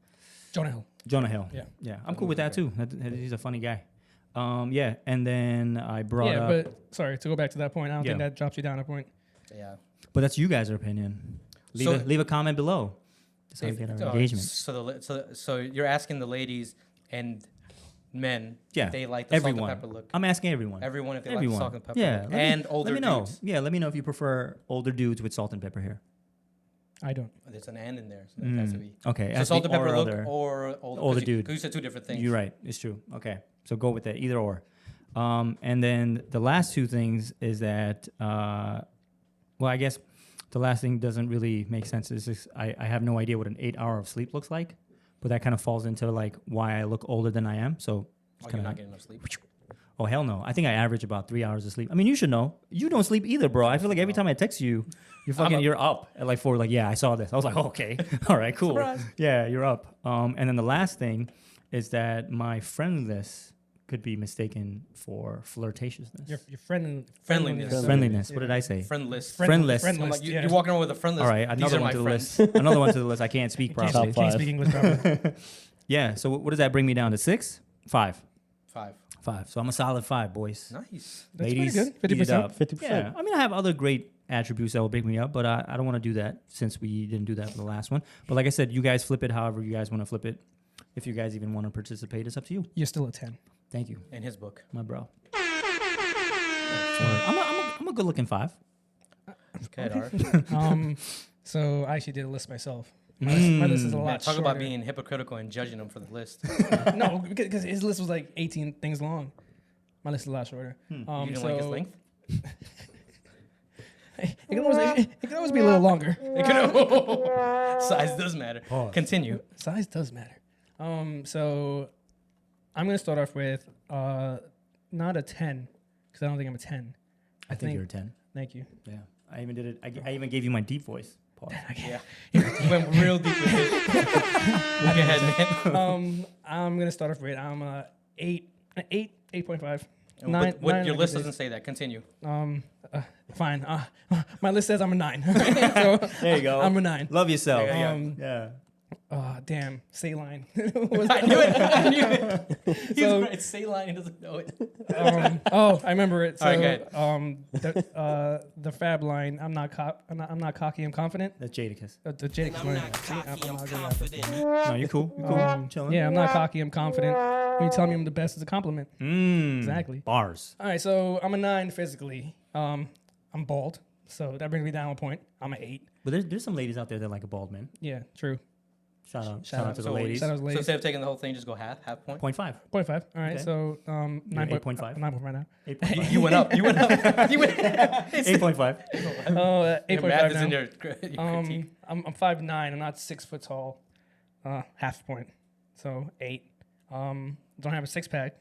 S4: Jonah Hill.
S1: Jonah Hill.
S4: Yeah.
S1: Yeah, I'm cool with that too. He's a funny guy. Yeah, and then I brought
S4: Yeah,
S1: up,
S4: but sorry to go back to that point. I don't think
S1: Yeah.
S4: that drops you down a point.
S3: Yeah.
S1: but that's you guys' opinion. Leave a comment below. That's how we get our engagement.
S3: So you're asking the ladies and men
S1: Yeah,
S3: if they like the
S1: everyone.
S3: salt and pepper look.
S1: I'm asking everyone.
S3: Everyone if they
S1: Everyone.
S3: like the salt and pepper
S1: Yeah,
S3: look.
S1: let me-
S3: And older
S1: let me know.
S3: dudes.
S1: Yeah, let me know if you prefer older dudes with salt and pepper hair.
S4: I don't.
S3: There's an and in there, so that has to be.
S1: Okay,
S3: So
S1: has to
S3: salt
S1: be
S3: and pepper
S1: or
S3: look
S1: other.
S3: or
S1: older dude.
S3: Because you said two different things.
S1: You're right. It's true. Okay, so go with that. Either or. And then the last 2 things is that, well, I guess the last thing doesn't really make sense. It's just I have no idea what an 8 hour of sleep looks like, but that kind of falls into like why I look older than I am. So it's
S3: Oh, you're
S1: kind
S3: not
S1: of,
S3: getting enough sleep.
S1: oh hell no. I think I average about 3 hours of sleep. I mean, you should know. You don't sleep either, bro. I feel like every time I text you, you're up at like 4. Like, yeah, I saw this. I was like, okay, all right, cool.
S3: Surprise.
S1: Yeah, you're up. And then the last thing is that my friend list could be mistaken for flirtatiousness.
S4: Your friendliness.
S1: Friendliness. What did I say?
S3: Friendless.
S1: Friendless.
S3: I'm like, you're walking around with a friendless.
S1: All right,
S3: These
S1: another
S3: are
S1: one
S3: my
S1: to the
S3: friends.
S1: list. Another one to the list. I can't speak
S4: Can't
S1: properly.
S2: Top
S4: speak
S2: five.
S4: English properly.
S1: Yeah. So what does that bring me down to? 6? 5.
S3: 5.
S1: 5. So I'm a solid 5, boys.
S3: Nice.
S4: That's
S1: Ladies,
S4: pretty good.
S1: eat it
S4: 50%.
S1: up.
S2: 50%.
S1: Yeah. I mean, I have other great attributes that will pick me up, but I don't want to do that since we didn't do that for the last one. But like I said, you guys flip it however you guys want to flip it. If you guys even want to participate, it's up to you.
S4: You're still a 10.
S1: Thank you,
S3: In his book.
S1: my bro. I'm a good looking 5.
S3: Okay, Arif.
S4: So I actually did a list myself. My list is a lot
S3: Man, talk
S4: shorter.
S3: about being hypocritical and judging him for the list.
S4: No, because his list was like 18 things long. My list is a lot shorter.
S3: You didn't like his length?
S4: It can always be a little longer.
S3: Size does matter. Continue.
S4: Size does matter. So I'm gonna start off with not a 10 because I don't think I'm a 10.
S1: I think you're a 10.
S4: Thank you.
S1: Yeah. I even did it. I even gave you my deep voice. Pause.
S3: Yeah. You went real deep with it. Look ahead, man.
S4: I'm gonna start off with I'm a 8.5.
S3: But
S4: Nine
S3: your
S4: like
S3: list
S4: it is.
S3: doesn't say that. Continue.
S4: Fine. My list says I'm a 9. So
S1: There you go.
S4: I'm a 9.
S1: Love yourself.
S3: Yeah.
S1: Yeah.
S4: Damn, saline.
S3: I knew it. I knew it. He's
S4: So-
S3: right. Saline. He doesn't know it.
S4: I remember it. So,
S3: All right,
S4: the fab line. I'm not cocky. I'm confident.
S1: That's Jadakiss.
S4: The Jake line. See, I'm not good at that.
S1: No, you're cool. You're cool. Chilling.
S4: Yeah, I'm not cocky. I'm confident. When you tell me I'm the best, it's a compliment. Exactly.
S1: Bars.
S4: All right, so I'm a 9 physically. I'm bald, so that brings me down 1 point. I'm an 8.
S1: But there's some ladies out there that like a bald man.
S4: Yeah, true.
S1: Shout out
S4: out.
S1: to the
S3: So
S1: ladies.
S4: Shout out to
S3: So
S4: ladies.
S3: instead of taking the whole thing, just go half point.
S1: 0.5.
S4: 0.5. All right,
S1: Okay.
S4: so
S1: 8.5.
S4: 9 right now.
S1: 8.5.
S3: You went up. You went up. You went.
S1: 8.5.
S4: Oh,
S3: Your
S4: 8.5
S3: math is
S4: now.
S3: in your critique.
S4: I'm 5'9". I'm not 6 foot tall. Half point. So 8. Don't have a 6-pack.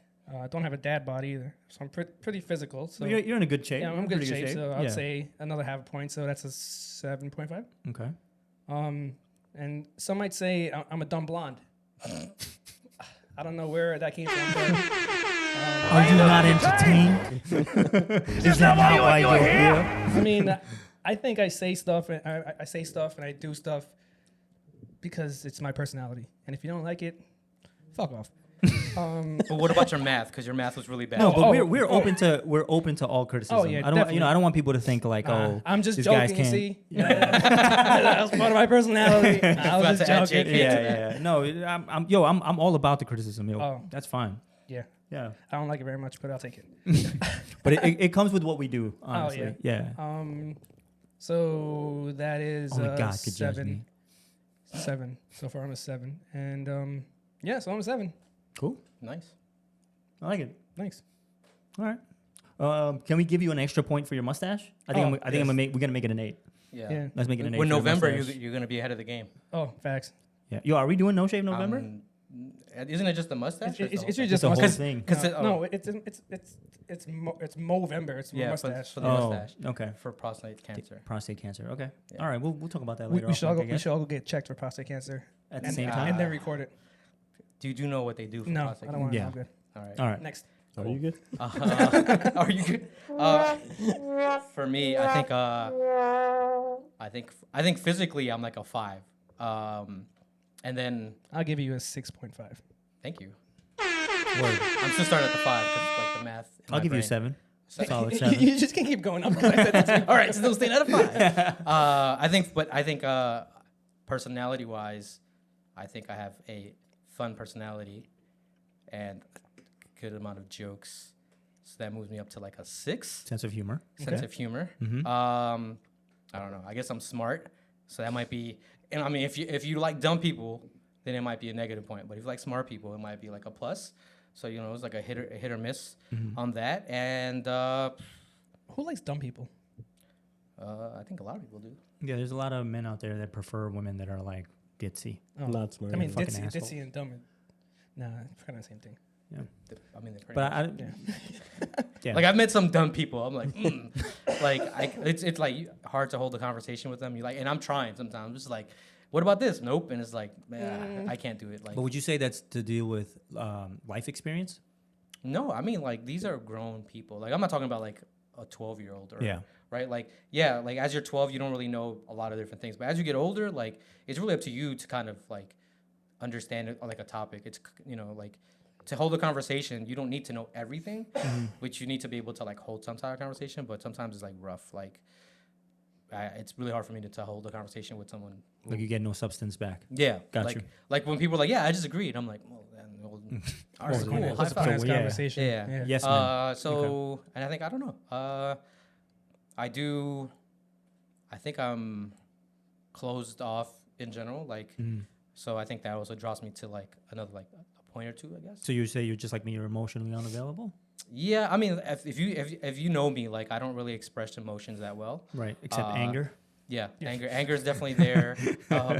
S4: Don't have a dad bod either. So I'm pretty physical. So
S1: Well, you're in a good shape.
S4: yeah, I'm in
S1: Pretty
S4: good shape. So I'd
S1: Yeah.
S4: say another half a point. So that's a 7.5.
S1: Okay.
S4: And some might say I'm a dumb blonde. I don't know where that came from. But,
S1: Are you not entertained? Is that not why you're here?
S4: I mean, I think I say stuff and I say stuff and I do stuff because it's my personality. And if you don't like it, fuck off.
S3: But what about your math? Because your math was really bad.
S1: No, but
S4: Oh,
S1: we're open to all criticism.
S4: Oh, yeah,
S1: I don't
S4: definitely.
S1: I don't want people to think like, oh,
S4: I'm just
S1: these guys
S4: joking.
S1: can't.
S4: See, that was part of my personality. I
S3: About
S4: was just
S3: to add
S4: joking.
S3: JK.
S1: Yeah. No, I'm all about the criticism. Yo,
S4: Oh.
S1: that's fine.
S4: Yeah,
S1: Yeah,
S4: I don't like it very much, but I'll take it.
S1: but it comes with what we do. Honestly, yeah.
S4: So that is
S1: Only God could judge
S4: 7.
S1: me.
S4: 7. So far, I'm a 7, and yeah, so I'm a 7.
S1: Cool.
S3: Nice.
S1: I like it.
S4: Thanks.
S1: All right. Can we give you an extra point for your mustache? I think
S4: yes.
S1: we're gonna make it an 8.
S3: Yeah.
S1: Let's make it an 8.
S3: When
S1: for your
S3: November,
S1: mustache.
S3: you're going to be ahead of the game.
S4: Oh, facts.
S1: Yeah. Yo, are we doing no shave November?
S3: Isn't it just the mustache?
S4: It's
S3: or
S4: usually
S1: Just
S4: just
S1: the whole
S4: mustache.
S1: thing.
S4: No, it's Movember. It's
S3: Yeah,
S4: mustache.
S3: for the
S1: Oh,
S3: mustache.
S1: okay.
S3: For prostate cancer.
S1: Prostate cancer. Okay.
S3: Yeah.
S1: All right. We'll talk about that
S4: We,
S1: later.
S4: we,
S1: off
S4: should all
S1: mic,
S4: go,
S1: I
S4: we
S1: guess.
S4: should all go get checked for prostate cancer.
S1: At the
S4: and,
S1: same
S3: and-
S1: time.
S4: And then record it.
S3: Do you know what they do for
S4: No,
S3: prostate
S4: I don't want to.
S1: Yeah.
S4: I'm good.
S3: All right.
S1: All right.
S4: Next.
S2: Are you good?
S3: Are you good? For me, I think physically I'm like a 5. And then
S4: I'll give you a 6.5.
S3: thank you.
S1: Word.
S3: I'm still starting at the 5 because like the math. in
S1: I'll
S3: my
S1: give you a
S3: brain.
S1: 7. Solid 7.
S4: You just can't keep going up. 'cause I said that.
S3: All right, still staying at a 5. I think personality wise, I think I have a fun personality and a good amount of jokes. So that moves me up to like a 6.
S1: Sense of humor.
S3: Sense of humor.
S1: Mhm.
S3: I don't know. I guess I'm smart, so that might be. And I mean, if you like dumb people, then it might be a negative point. But if you like smart people, it might be like a plus. So it's like a hit or miss on that. And
S4: Who likes dumb people?
S3: I think a lot of people do.
S1: Yeah, there's a lot of men out there that prefer women that are like ditzy.
S4: Oh.
S2: Not smart.
S4: I mean,
S1: fucking
S4: ditzy,
S1: assholes.
S4: ditzy and dumb. Nah, it's kind of the same thing.
S3: I mean, they're pretty.
S1: But
S3: much-
S1: yeah.
S3: like I've met some dumb people. I'm like, it's like hard to hold a conversation with them. And I'm trying sometimes. I'm just like, what about this? Nope. And it's like, I can't do it. Like,
S1: But would you say that's to deal with life experience?
S3: no, I mean like these are grown people. Like I'm not talking about like a 12-year-old.
S1: Yeah.
S3: Right. Like like as you're 12, you don't really know a lot of different things. But as you get older, like it's really up to you to kind of like understand like a topic. It's like to hold a conversation, you don't need to know everything, which you need to be able to like hold some type of conversation. But sometimes it's like rough. Like it's really hard for me to hold a conversation with someone.
S1: Like you get no substance back.
S3: Yeah,
S1: Got you.
S3: like when people are like, yeah, I just agreed. I'm like, well, then all right, cool. High
S4: That's a
S3: five.
S4: nice
S1: Yeah.
S4: conversation.
S3: Yeah.
S1: Yes, man.
S3: So, and I think, I don't know. I think I'm closed off in general. Like, so I think that also draws me to like another, like a point or two, I guess.
S1: So you say you're just like me, you're emotionally unavailable?
S3: Yeah. I mean, if you know me, like I don't really express emotions that well.
S1: Right. Except anger.
S3: Yeah. Anger is definitely there.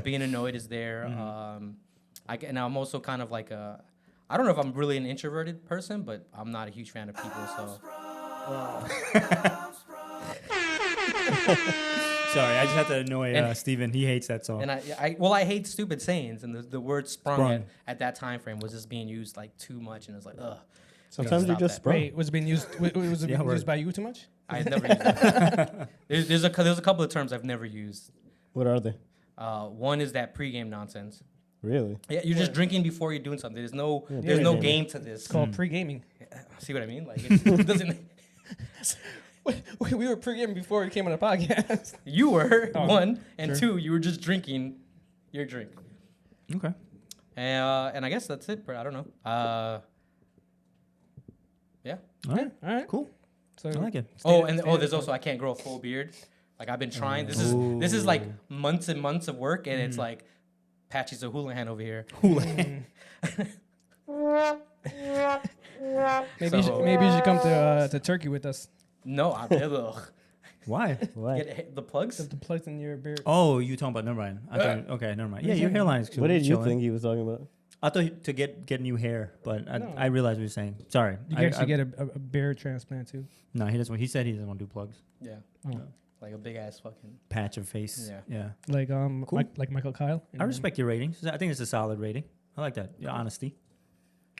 S3: Being annoyed is there. And I'm also kind of like I don't know if I'm really an introverted person, but I'm not a huge fan of people. So.
S1: Sorry, I just had to annoy Steven. He hates that song.
S3: And I hate stupid sayings, and the word sprung
S1: Sprung.
S3: at that time frame was just being used like too much, and it's like, ugh.
S2: Sometimes you just sprung.
S4: Wait, was it being used? Was it
S1: Yeah,
S4: being
S1: word.
S4: used by you too much?
S3: I had never used it. There's a couple of terms I've never used.
S2: What are they?
S3: One is that pregame nonsense.
S2: Really?
S3: Yeah, you're just drinking before you're doing something. There's no
S2: pregame.
S3: game to this.
S4: It's called pre-gaming.
S3: See what I mean? Like it doesn't.
S4: We were pre-gaming before we came on the podcast.
S3: You were one, and
S4: sure.
S3: two, you were just drinking your drink.
S1: Okay.
S3: And I guess that's it. But I don't know. Yeah.
S1: All right.
S4: All right.
S1: Cool.
S4: So
S1: I like it.
S3: There's also I can't grow a full beard. Like I've been trying. This is like months and months of work, and it's like Patchy's a Houlihan over here.
S4: maybe you should come to Turkey with us.
S3: No,
S1: Why?
S2: What?
S3: get the plugs.
S4: The plugs in your beard.
S1: Oh, you talking about, never mind. Okay, never mind. Yeah, your hairline is cool.
S2: What did you
S1: chilling.
S2: think he was talking about?
S1: I thought to get new hair, but
S4: No.
S1: I realized what you're saying. Sorry.
S4: You can actually get a beard transplant too.
S1: No, he doesn't. He said he doesn't want to do plugs.
S3: Yeah.
S4: Oh.
S3: Like a big ass fucking.
S1: Patch of face. Yeah.
S4: Like
S1: Cool.
S4: like Michael Kyle.
S1: I respect your ratings. I think it's a solid rating. I like that. Your honesty.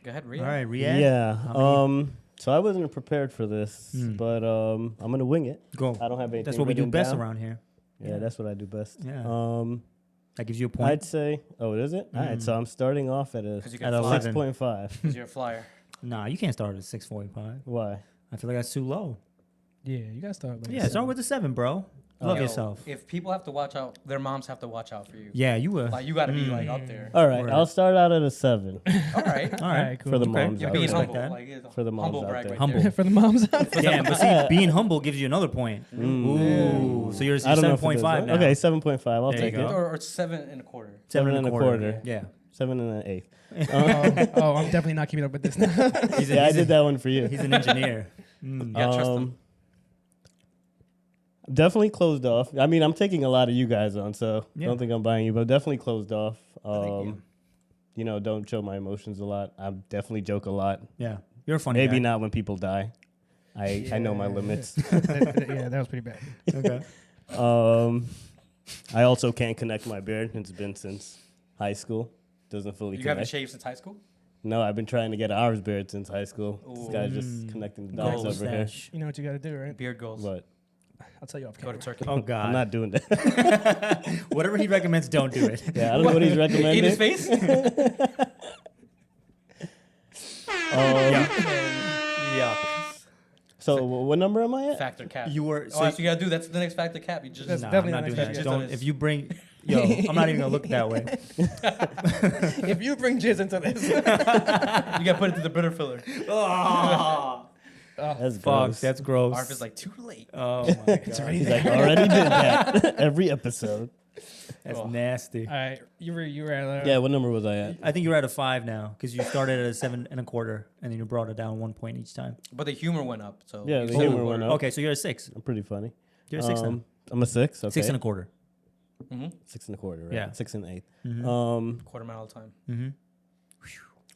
S3: Go ahead, Rhea.
S1: All right, Riyadh.
S2: Yeah.
S1: How many?
S2: So I wasn't prepared for this, but I'm gonna wing it.
S1: Go.
S2: I don't have anything.
S1: That's what we do
S2: written
S1: best
S2: down.
S1: around here.
S2: Yeah, that's what I do best.
S1: Yeah. That gives you a point.
S2: I'd say. Oh, is it? All right. So I'm starting off at a
S3: 'Cause you
S1: At
S3: got
S1: 11.
S2: 6.5.
S3: Because you're a flyer.
S1: Nah, you can't start at 6.5.
S2: Why?
S1: I feel like that's too low.
S4: Yeah, you gotta start. Like
S1: Yeah, start with a 7, bro. Love
S3: Yo,
S1: yourself.
S3: If people have to watch out, their moms have to watch out for you.
S1: Yeah, you will.
S3: Like you got to be like up there.
S2: All right.
S1: Word.
S2: I'll start out at a 7
S3: All right.
S1: All right.
S4: cool.
S2: for the
S1: Okay.
S2: moms
S3: You're
S2: out
S3: being
S2: there.
S1: respect
S3: humble.
S1: that.
S3: Like, it's a
S2: For the moms
S3: humble
S2: out
S3: brag
S2: there.
S3: right
S1: Humble.
S3: there.
S4: for the moms.
S1: Yeah, but see, being humble gives you another point. Ooh, so you're
S2: I don't know if it
S1: 7.5
S2: does.
S1: now.
S2: Okay, 7.5. I'll
S1: There you
S2: take
S1: go.
S2: it.
S3: Or 7.25.
S2: 7.25.
S1: Yeah.
S2: 7 1/8.
S4: Oh, I'm definitely not keeping up with this now.
S2: Yeah, I did that one for you.
S1: He's an engineer.
S3: Yeah, trust them.
S2: Definitely closed off. I mean, I'm taking a lot of you guys on, so
S1: Yeah.
S2: don't think I'm buying you, but definitely closed off.
S3: think,
S2: You know, don't show my emotions a lot. I definitely joke a lot.
S1: Yeah. You're a funny
S2: Maybe
S1: guy.
S2: not when people die. I know my limits.
S4: Yeah, that was pretty bad.
S1: Okay.
S2: I also can't connect my beard. It's been since high school. Doesn't fully
S3: You haven't
S2: connect.
S3: shaved since high school?
S2: No, I've been trying to get an Irish beard since high school. This guy's just connecting the dots
S3: Goals.
S2: over here.
S1: Mustache.
S4: You know what you gotta do, right?
S3: Beard goals.
S2: But
S4: I'll tell you off
S3: Go
S4: camera.
S3: to Turkey.
S1: Oh, God.
S2: I'm not doing that.
S1: Whatever he recommends, don't do it.
S2: Yeah, I don't know what he's recommending.
S3: In his face?
S1: Yuck.
S2: So what number am I at?
S3: Factor cap.
S1: You were.
S3: Oh, that's what you gotta do. That's the next factor cap. You just
S4: That's
S1: Nah,
S4: definitely
S1: I'm not
S4: not
S1: doing
S4: next
S1: that.
S3: factor.
S1: Don't. If you bring. Yo, I'm not even going to look that way.
S4: If you bring jizz into this,
S3: you gotta put it to the bitter filler.
S2: That's
S1: Fuck,
S2: gross.
S1: that's gross.
S3: Arif is like too late.
S1: Oh, my God.
S2: He's like, already did that every episode.
S1: That's nasty.
S4: all right, you were at
S2: Yeah, what number was I at?
S1: I think you're at a 5 now because you started at a 7.25 and then you brought it down 1 point each time.
S3: But the humor went up. So
S2: Yeah,
S3: you
S2: the
S3: still
S2: humor
S3: were-
S2: went up.
S1: Okay, so you're a 6.
S2: I'm pretty funny.
S1: You're a 6 now.
S2: I'm a 6. Okay.
S1: 6.25.
S2: 6.25, right?
S1: Yeah.
S2: 6 1/8.
S3: Quarter mile all the time.
S1: Mm-hmm.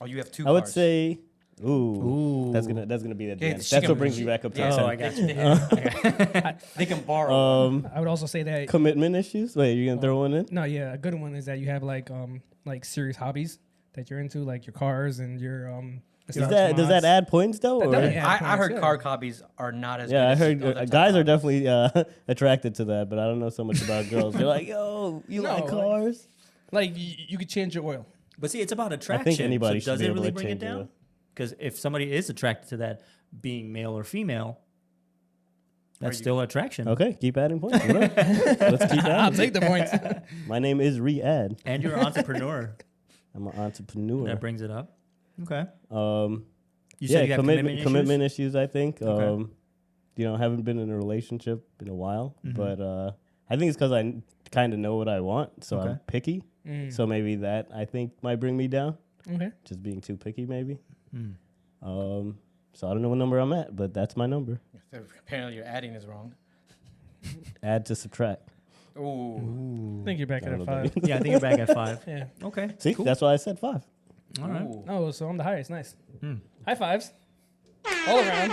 S3: Oh, you have 2
S2: I would
S3: cars.
S2: say,
S1: Ooh.
S2: that's gonna be the
S3: Okay,
S2: end.
S3: she
S2: That's
S3: can-
S2: what brings me back up to
S1: Oh,
S2: 10.
S1: I got you.
S3: They can borrow.
S4: I would also say that
S2: Commitment issues. Wait, you gonna throw one in?
S4: no, yeah, a good one is that you have like serious hobbies that you're into, like your cars and your
S2: Does that add points though?
S4: That
S2: Or?
S4: doesn't add
S3: I
S4: points,
S3: heard
S4: yeah.
S3: car copies are not as
S2: Yeah, I
S3: good
S2: heard
S3: as other
S2: guys
S3: type
S2: are definitely attracted to that, but I don't know so much about girls. They're like, yo, you
S4: No,
S2: like
S4: like-
S2: cars?
S4: Like you could change your oil.
S1: But see, it's about attraction.
S2: anybody
S1: so
S2: should
S1: does
S2: be
S1: it
S2: able
S1: really
S2: to
S1: bring it
S2: change it
S1: down?
S2: up.
S1: Because if somebody is attracted to that being male or female, that's
S3: you-
S1: still attraction.
S2: Okay, keep adding points. What up? Let's keep
S4: I'll
S2: adding.
S4: take the points.
S2: My name is Riyadh.
S1: And you're an entrepreneur.
S2: I'm an entrepreneur.
S1: That brings it up. Okay.
S2: Um,
S1: You
S2: yeah,
S1: said you have
S2: commitment issues. I think.
S1: Okay.
S2: Haven't been in a relationship in a while,
S1: Mhm.
S2: but I think it's because I kind of know what I want, so
S1: Okay.
S2: I'm picky.
S4: Mm.
S2: So maybe that I think might bring me down,
S4: Okay.
S2: just being too picky, maybe.
S1: Mm.
S2: So I don't know what number I'm at, but that's my number.
S3: Apparently, your adding is wrong.
S2: Add to subtract.
S3: Ooh.
S4: I think you're back
S2: I
S4: at
S2: don't
S4: a
S2: know about
S4: 5.
S1: Yeah, I think you're back at 5.
S4: Yeah.
S1: Okay.
S2: See,
S1: cool.
S2: that's why I said 5.
S1: All right.
S3: Ooh.
S4: Oh, so I'm the highest. Nice.
S1: Hmm.
S4: High fives. All around.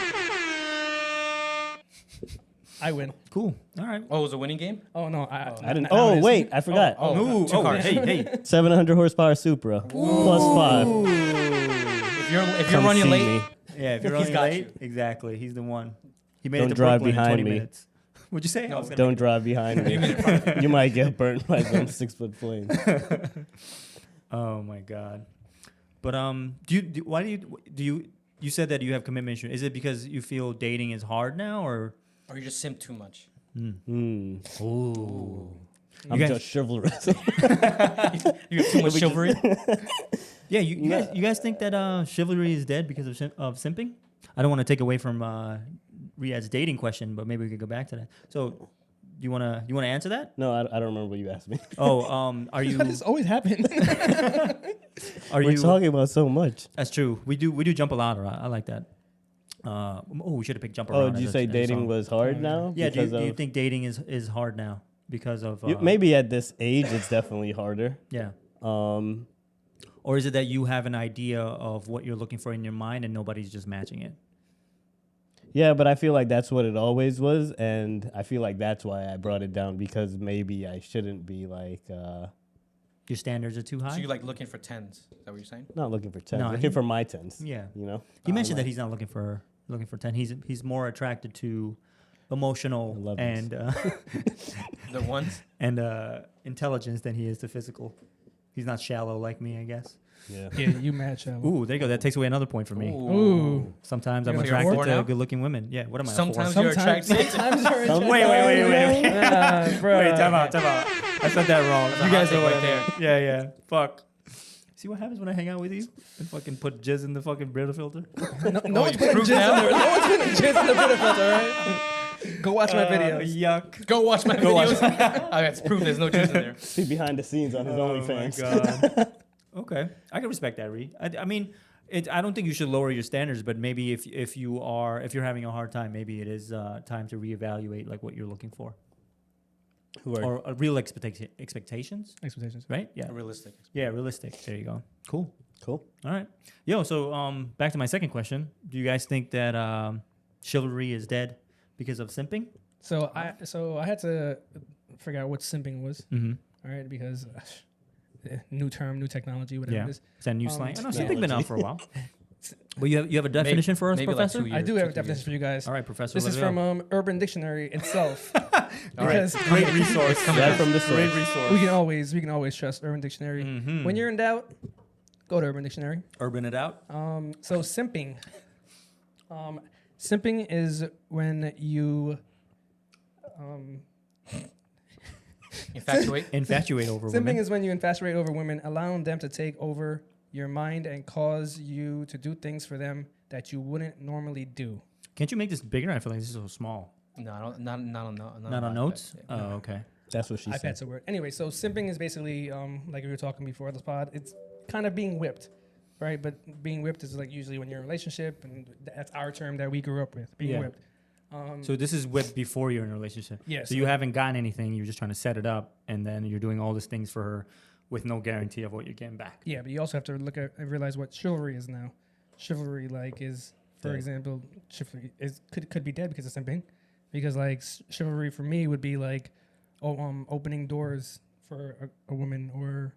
S4: I win.
S1: Cool. All right.
S3: Oh, it was a winning game?
S4: Oh no,
S2: I didn't. Oh wait, I forgot.
S1: Ooh,
S3: two cars.
S1: hey.
S2: 700 horsepower Supra plus 5.
S3: If you're
S2: Come
S3: running
S2: see
S3: late,
S2: me.
S1: Yeah, if you're
S3: He's
S1: running
S3: got
S1: late, exactly. He's the one. He made
S2: Don't
S1: it to
S2: drive
S1: Brooklyn in
S2: behind
S1: 20
S2: me.
S1: minutes. What'd you say?
S3: No,
S1: I was gonna
S2: Don't
S1: make
S2: drive behind me. You might get burnt by some 6-foot flame.
S1: Oh my god. But why do you said that you have commitment issues? Is it because you feel dating is hard now, or?
S3: or you just simp too much.
S1: Ooh.
S2: I'm
S1: guys-
S2: just chivalrous.
S3: You have too much chivalry.
S1: Yeah, you guys think that chivalry is dead because of simping? I don't want to take away from Riyadh's dating question, but maybe we could go back to that. So, you wanna answer that?
S2: No, I don't remember what you asked me.
S1: Oh, are you?
S4: How does this always happen?
S1: Are
S2: We're
S1: you?
S2: talking about so much.
S1: That's true. We do jump a lot. I like that. We should have picked jump around.
S2: Oh, did you say dating was hard now?
S1: Yeah. Do
S2: Because
S1: you think dating is hard now because of?
S2: maybe at this age it's definitely harder.
S1: Yeah.
S2: Um,
S1: Or is it that you have an idea of what you're looking for in your mind and nobody's just matching it?
S2: yeah, but I feel like that's what it always was, and I feel like that's why I brought it down, because maybe I shouldn't be like
S1: Your standards are too high.
S3: So you like looking for 10s. Is that what you're saying?
S2: not looking for 10s,
S1: No,
S2: looking
S1: he-
S2: for my 10s.
S1: Yeah.
S2: You know,
S1: He mentioned that he's not looking for 10. He's more attracted to emotional
S2: 11s.
S1: and
S3: The ones?
S1: and intelligence than he is to physical. He's not shallow like me, I guess.
S2: yeah.
S4: Yeah, you match.
S1: Ooh, there you go. That takes away another point for me.
S4: Ooh.
S1: Sometimes
S4: You're
S1: I'm
S4: like a
S1: attracted
S3: four
S1: to
S3: now?
S1: good-looking women. Yeah. What am I? a four?
S3: Sometimes you're
S4: Sometimes,
S3: attracted.
S4: sometimes you're
S2: Some-
S4: attracted.
S1: Wait.
S4: Bro.
S1: Wait, time out. I said that wrong.
S3: That's a
S1: You guys
S3: hot
S1: know
S3: take
S1: what
S3: right
S1: there. Yeah. Fuck. See what happens when I hang out with you and fucking put jizz in the fucking Brita filter?
S4: No one's putting
S3: proved
S4: jizz
S3: now?
S4: in there. No one's putting jizz in the Brita filter, right? Go watch my videos.
S1: Yuck.
S3: Go watch my videos. I got to prove there's no juice in there.
S2: See behind the scenes on his OnlyFans.
S1: God. Okay, I can respect that, Ree. I mean, I don't think you should lower your standards, but maybe if you're having a hard time, maybe it is time to reevaluate like what you're looking for
S2: Who are
S1: or real expectations,
S4: Expectations.
S1: right? Yeah,
S3: Realistic.
S1: yeah, realistic. There you go. Cool.
S2: cool?
S1: All right, yo. So back to my second question. Do you guys think that chivalry is dead because of simping?
S4: So I had to figure out what simping was,
S1: Mm-hmm.
S4: all right? Because new term, new technology, whatever
S1: Yeah.
S4: it is.
S1: Is that new slang? I know
S2: technology.
S1: simping been out for a while. But you have a definition for us,
S3: maybe like
S1: Professor?
S3: 2 years.
S4: I do have a
S3: 2
S4: definition
S3: years.
S4: for you guys.
S1: All right, Professor.
S4: This
S1: let
S4: is
S1: it go.
S4: from Urban Dictionary itself.
S1: All right.
S4: because
S1: Great resource.
S2: Is that from the
S1: Great
S2: source?
S1: resource.
S4: we can always trust Urban Dictionary.
S1: Mhm.
S4: When you're in doubt, go to Urban Dictionary.
S1: Urban it out.
S4: So simping. Simping is when you
S3: Infatuate.
S1: Infatuate over
S4: simping
S1: women.
S4: is when you infatuate over women, allowing them to take over your mind and cause you to do things for them that you wouldn't normally do.
S1: Can't you make this bigger? I feel like this is so small.
S3: No, I don't, not on
S1: Not on notes?
S3: Yeah.
S1: Oh, okay.
S2: That's what she said.
S4: iPad's a word. Anyway, so simping is basically like we were talking before this pod. It's kind of being whipped, right? But being whipped is like usually when you're in a relationship, and that's our term that we grew up with. Being
S1: Yeah.
S4: whipped.
S1: So this is whipped before you're in a relationship.
S4: Yeah,
S1: So
S4: so-
S1: you haven't gotten anything. You're just trying to set it up, and then you're doing all these things for her with no guarantee of what you're getting back.
S4: Yeah, but you also have to look at and realize what chivalry is now. Chivalry, like, is for
S2: Dead.
S4: example, chivalry could be dead because of simping. Because like chivalry for me would be like, opening doors for a woman, or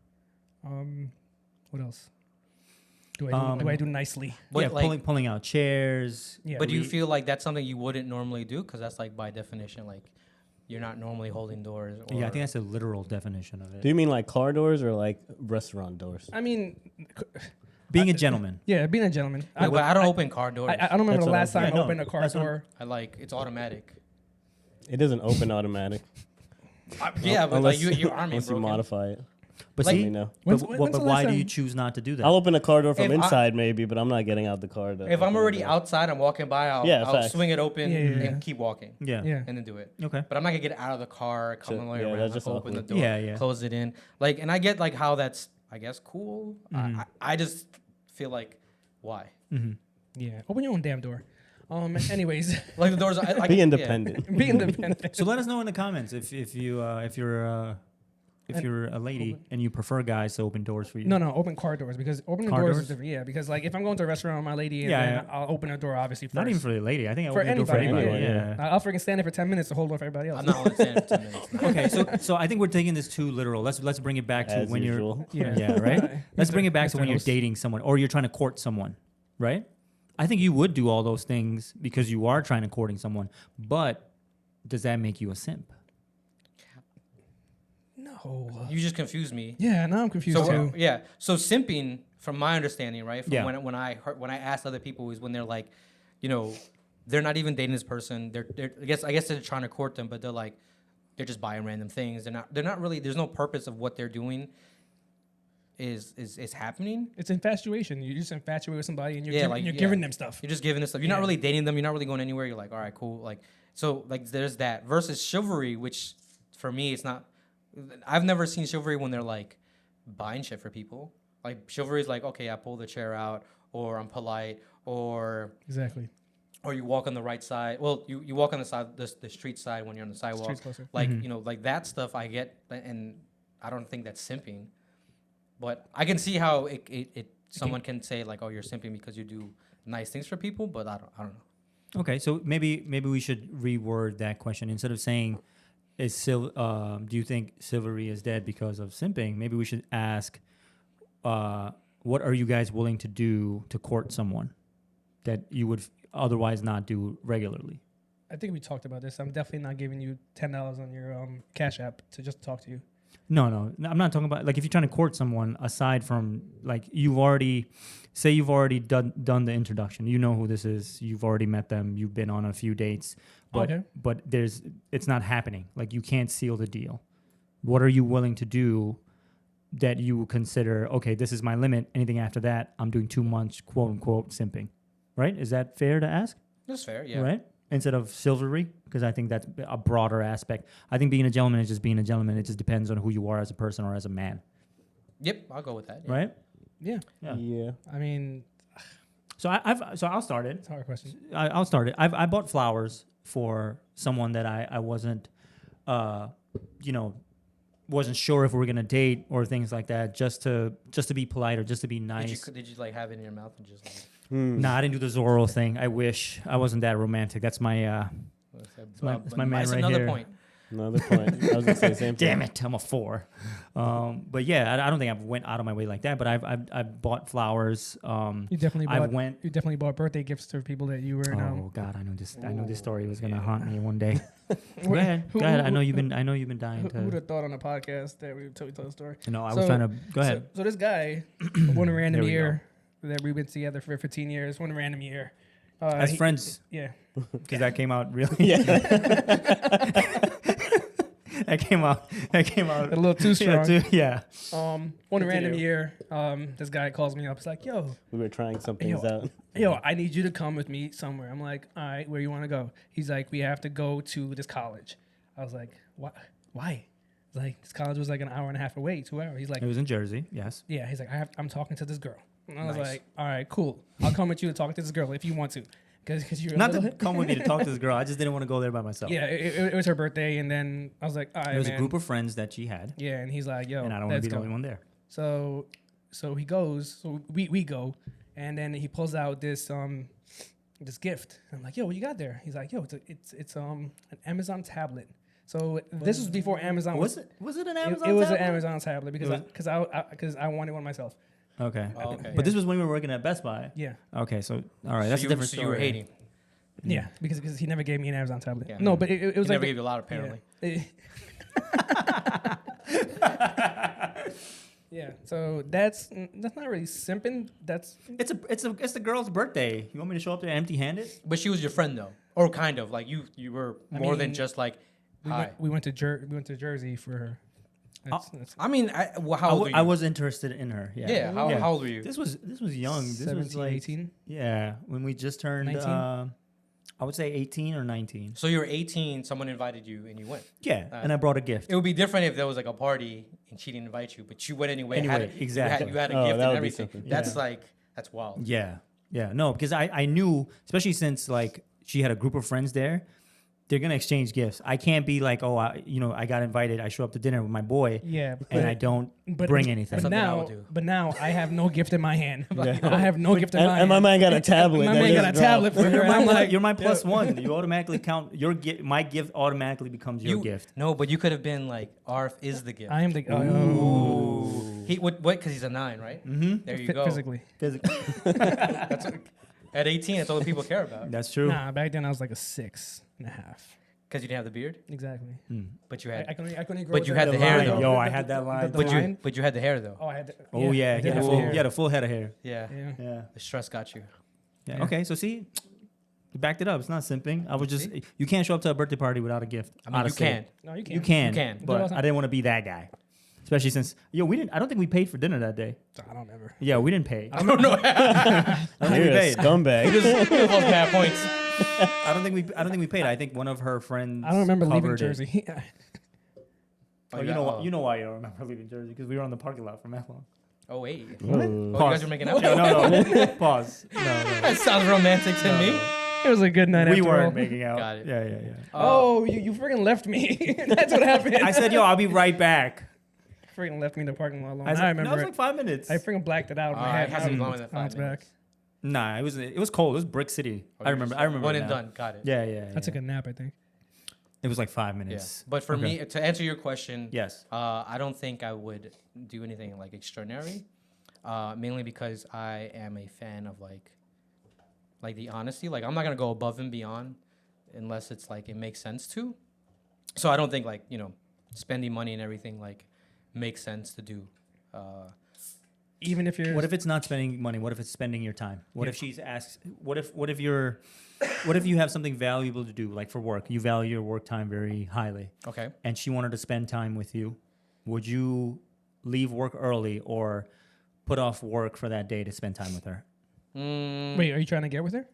S4: what else? Do I do nicely?
S3: But
S1: yeah,
S3: like,
S1: pulling out chairs.
S4: Yeah.
S3: but do you feel like that's something you wouldn't normally do? Because that's like by definition, like you're not normally holding doors. Or,
S1: Yeah, I think that's a literal definition of
S2: Do
S1: it.
S2: you mean like car doors or like restaurant doors?
S4: I mean,
S1: Being a gentleman.
S4: yeah, being a gentleman.
S3: No, but I don't open car doors.
S4: I don't remember
S2: That's
S4: the
S2: what I-
S4: last time
S1: yeah,
S4: I
S1: no,
S4: opened a car
S1: that's what-
S4: door.
S3: I like it's automatic.
S2: It doesn't open automatic.
S3: Yeah, but
S2: Unless,
S3: like your arm ain't
S2: unless you
S3: broken.
S2: modify it.
S1: But
S3: Like-
S2: Let
S1: see,
S2: me know.
S4: When's
S1: but
S4: the
S1: why
S4: last
S1: do you
S4: time-
S1: choose not to do that?
S2: I'll open a car door from
S3: If I-
S2: inside maybe, but I'm not getting out the car. To
S3: If I'm
S2: open
S3: already
S2: the door.
S3: outside, I'm walking by. I'll
S2: Yeah,
S3: I'll
S2: facts.
S3: swing it open
S4: Yeah, yeah, yeah.
S3: and keep walking,
S1: Yeah.
S4: Yeah.
S3: and then do it.
S1: Okay.
S3: But I'm not gonna get out of the car, come
S2: So,
S3: all the way
S2: yeah,
S3: around,
S2: that's just
S3: open the
S2: awkward.
S3: door,
S1: Yeah, yeah.
S3: close it in. Like, and I get like how that's, I guess, cool. I just feel like, why?
S4: Yeah, open your own damn door. Anyways,
S3: Like the doors. Like,
S2: Be
S3: yeah.
S2: independent.
S4: be independent.
S1: So let us know in the comments if you're a lady and you prefer guys to open doors for you.
S4: No, open car doors because opening
S1: Car
S4: doors
S1: doors?
S4: is different. Yeah, because like if I'm going to a restaurant with my lady, and
S1: Yeah,
S4: then I'll open a door obviously first.
S1: Not even for the lady. I think I
S4: For
S1: open the door for
S4: anybody,
S1: anybody.
S2: yeah.
S1: Yeah.
S4: I'll freaking stand there for 10 minutes to hold door for everybody else.
S3: I'm not only standing for 10 minutes.
S1: Okay, so I think we're taking this too literal. Let's bring it back to
S2: As
S1: when
S2: usual.
S1: you're yeah right. Let's bring it back to
S4: Mr.
S1: when you're
S4: Host.
S1: dating someone or you're trying to court someone, right? I think you would do all those things because you are trying to courting someone, but does that make you a simp?
S4: No.
S3: You just confused me.
S4: Yeah, now I'm confused
S3: So
S4: too.
S3: yeah, so simping, from my understanding, right? From
S1: Yeah.
S3: when I asked other people is when they're like, you know, they're not even dating this person. They're I guess they're trying to court them, but they're just buying random things. They're not really. There's no purpose of what they're doing. Is happening.
S4: It's infatuation. You're just infatuated with somebody and you're,
S3: Yeah,
S4: you're
S3: yeah.
S4: giving them stuff.
S3: You're just giving this stuff. You're not really dating them. You're not really going anywhere. You're like, all right, cool. Like, so like there's that versus chivalry, which for me it's not. I've never seen chivalry when they're like buying shit for people. Like chivalry is like, okay, I pull the chair out, or I'm polite, or
S4: Exactly.
S3: you walk on the right side. Well, you walk on the side, the street side when you're on the sidewalk.
S4: Street's closer.
S3: Like you know, like that stuff I get, and I don't think that's simping. But I can see how it someone can say like, oh, you're simping because you do nice things for people, but I don't know.
S1: Okay, so maybe we should reword that question instead of saying, do you think chivalry is dead because of simping? Maybe we should ask, what are you guys willing to do to court someone that you would otherwise not do regularly?
S4: I think we talked about this. I'm definitely not giving you $10 on your Cash App to just talk to you.
S1: No, I'm not talking about like if you're trying to court someone aside from like you've already done the introduction. You know who this is. You've already met them. You've been on a few dates, but
S4: Okay.
S1: but it's not happening. Like you can't seal the deal. What are you willing to do that you would consider, okay, this is my limit. Anything after that, I'm doing too much, quote unquote, simping. Right? Is that fair to ask?
S3: That's fair, yeah.
S1: Right? Instead of chivalry, because I think that's a broader aspect. I think being a gentleman is just being a gentleman. It just depends on who you are as a person or as a man.
S3: Yep, I'll go with that. Yeah.
S1: Right?
S4: Yeah.
S2: Yeah.
S4: I mean,
S1: So I'll start it.
S4: it's a hard question.
S1: I'll start it. I bought flowers for someone that I wasn't, wasn't sure if we were gonna date or things like that, just to be polite or just to be nice.
S3: Did you like have it in your mouth and just like?
S1: Nah, I didn't do the Zorro thing. I wish I wasn't that romantic. That's my that's my man
S3: That's
S1: right
S3: another
S1: here.
S3: point.
S2: Another point. I was gonna say the same thing.
S1: Damn it, I'm a 4. But yeah, I don't think I've went out of my way like that. But I've bought flowers.
S4: You definitely
S1: I
S4: bought birthday gifts to people that you were.
S1: Oh God, I know this story was gonna haunt me one day. Go ahead. I know you've been dying
S4: Who would
S1: to.
S4: have thought on a podcast that we told the story?
S1: No, I was trying to. Go ahead.
S4: So this guy, one random
S1: There we
S4: year that we've been together for 15 years, one random year.
S1: As friends,
S4: Yeah.
S1: because that came out really.
S2: Yeah.
S1: that came out.
S4: A little too strong.
S1: Yeah.
S4: One
S1: Continue.
S4: random year, this guy calls me up. He's like, yo,
S2: We were trying some things out.
S4: I need you to come with me somewhere. I'm like, all right, where you want to go? He's like, we have to go to this college. I was like, what? Why? He's like, this college was like an hour and a half away, 2 hours. He's like,
S1: It was in Jersey. Yes.
S4: yeah. He's like, I'm talking to this girl. And I was
S1: Nice.
S4: like, all right, cool. I'll come with you to talk to this girl if you want to. Because you're
S1: Not
S4: a little
S1: to come with me to talk to this girl. I just didn't want to go there by myself.
S4: Yeah, it was her birthday, and then I was like, all right,
S1: It was
S4: man.
S1: a group of friends that she had,
S4: Yeah, and he's like, yo,
S1: and I don't want
S4: let's
S1: to be the
S4: go.
S1: only one there.
S4: So he goes. So we go, and then he pulls out this gift. I'm like, yo, what you got there? He's like, yo, it's an Amazon tablet. So this was before Amazon.
S1: Was it an Amazon?
S4: It was an
S1: tablet?
S4: Amazon tablet because I wanted one myself.
S1: Okay.
S3: Oh, okay.
S1: But this was when we were working at Best Buy.
S4: Yeah.
S1: Okay, so all right, that's a different
S3: So
S1: story.
S3: you were hating.
S4: Yeah, because he never gave me an Amazon tablet.
S3: Yeah.
S4: No, but it was
S3: He
S4: like
S3: never gave you a lot, apparently.
S4: Yeah. Yeah, so that's not really simping. That's
S1: It's the girl's birthday. You want me to show up there empty-handed?
S3: But she was your friend, though, or kind of like you were more than
S4: mean,
S3: just like hi.
S4: we went to Jersey for her. That's
S3: I mean, how old were you?
S1: I was interested in her. Yeah.
S3: Yeah. How old were you?
S1: This was young. This
S4: 17,
S1: was like
S4: 18.
S1: yeah, when we just turned
S4: 19?
S1: I would say 18 or 19.
S3: So you were 18. Someone invited you, and you went.
S1: Yeah, and I brought a gift.
S3: It would be different if there was like a party and she didn't invite you, but you went anyway.
S1: Anyway, exactly.
S3: You had a
S2: Oh,
S3: gift
S2: that
S3: and
S2: would be
S3: everything.
S2: something.
S3: That's that's wild.
S1: Yeah. Yeah. No, because I knew, especially since like she had a group of friends there, they're gonna exchange gifts. I can't be like, oh, I got invited. I show up to dinner with my boy,
S4: Yeah,
S1: and I don't bring anything.
S3: Something I would do.
S4: But now I have no gift in my hand.
S2: Yeah.
S4: I have no gift in my hand.
S2: And my man got a tablet.
S4: My
S2: that
S4: man
S2: just
S4: got a
S2: dropped.
S4: tablet for her.
S1: You're
S4: and I'm like,
S1: my plus one. You automatically count your gift. My gift automatically becomes your gift.
S3: No, but you could have been like, Arif is the gift.
S4: I am the
S3: Ooh. He what? Because he's a 9, right?
S1: Mm-hmm.
S3: There you go.
S4: physically.
S3: At 18, that's all the people care about.
S1: That's true.
S4: Nah, back then I was like a 6.5.
S3: Because you didn't have the beard,
S4: Exactly.
S3: but you had.
S4: I couldn't grow.
S3: But you had the hair, though.
S1: Yo, I had that line.
S4: the line?
S3: But you had the hair though.
S4: Oh, I had.
S1: Oh yeah,
S4: I
S1: he
S4: did
S1: had,
S4: have
S1: full,
S4: hair.
S1: he had a full head of hair.
S3: Yeah.
S4: Yeah.
S1: Yeah.
S3: The stress got you.
S1: Yeah.
S4: Yeah.
S1: Okay, so see, you backed it up. It's not simping. I was just you can't show up to a birthday party without a gift.
S3: I mean,
S1: honestly.
S3: you can.
S4: No, you can.
S1: You can.
S3: You can.
S4: Do it all
S1: But
S4: the
S1: I
S4: time.
S1: didn't want to be that guy, especially since we didn't. I don't think we paid for dinner that day.
S4: I don't remember.
S1: Yeah, we didn't pay.
S3: I don't know.
S1: I don't think we
S2: You're a
S1: paid.
S2: scumbag.
S3: Those bad points.
S1: I don't think we paid. I think one of her friends.
S4: I don't remember leaving
S1: covered it.
S4: Jersey.
S1: Oh, you know why you don't remember leaving Jersey because we were on the parking lot for meth long.
S3: Oh wait.
S2: Ooh.
S3: Oh, you guys were making out.
S1: No. Pause. No.
S3: That sounds romantic to me.
S4: It was a good night.
S1: We
S4: after all.
S1: weren't making out.
S3: Got it.
S1: Yeah.
S4: Oh, you freaking left me. That's what happened.
S1: I said, yo, I'll be right back.
S4: freaking left me in the parking lot alone.
S1: I,
S4: I,
S1: said,
S4: remember
S1: no, it was
S4: it.
S1: like 5 minutes.
S4: I freaking blacked it out. in my
S3: It
S4: head.
S3: hasn't been longer than
S4: Now
S3: 5
S4: it's
S3: minutes.
S4: back.
S1: Nah, it was cold. It was Brick City. I remember.
S3: One
S1: it
S3: and
S1: now.
S3: done. Got it.
S1: Yeah.
S4: I took a nap, I think.
S1: It was like 5
S3: Yeah.
S1: minutes.
S3: But for me, to answer your question,
S1: Yes.
S3: I don't think I would do anything like extraordinary. Mainly because I am a fan of like the honesty. Like I'm not gonna go above and beyond unless it's like it makes sense to. So I don't think like spending money and everything like makes sense to do.
S4: Even if you're.
S1: What if it's not spending money? What if it's spending your time? What if she's asked? What if you have something valuable to do, like for work? You value your work time very highly,
S3: Okay.
S1: and she wanted to spend time with you. Would you leave work early or put off work for that day to spend time with her?
S4: Wait, are you trying to get with her?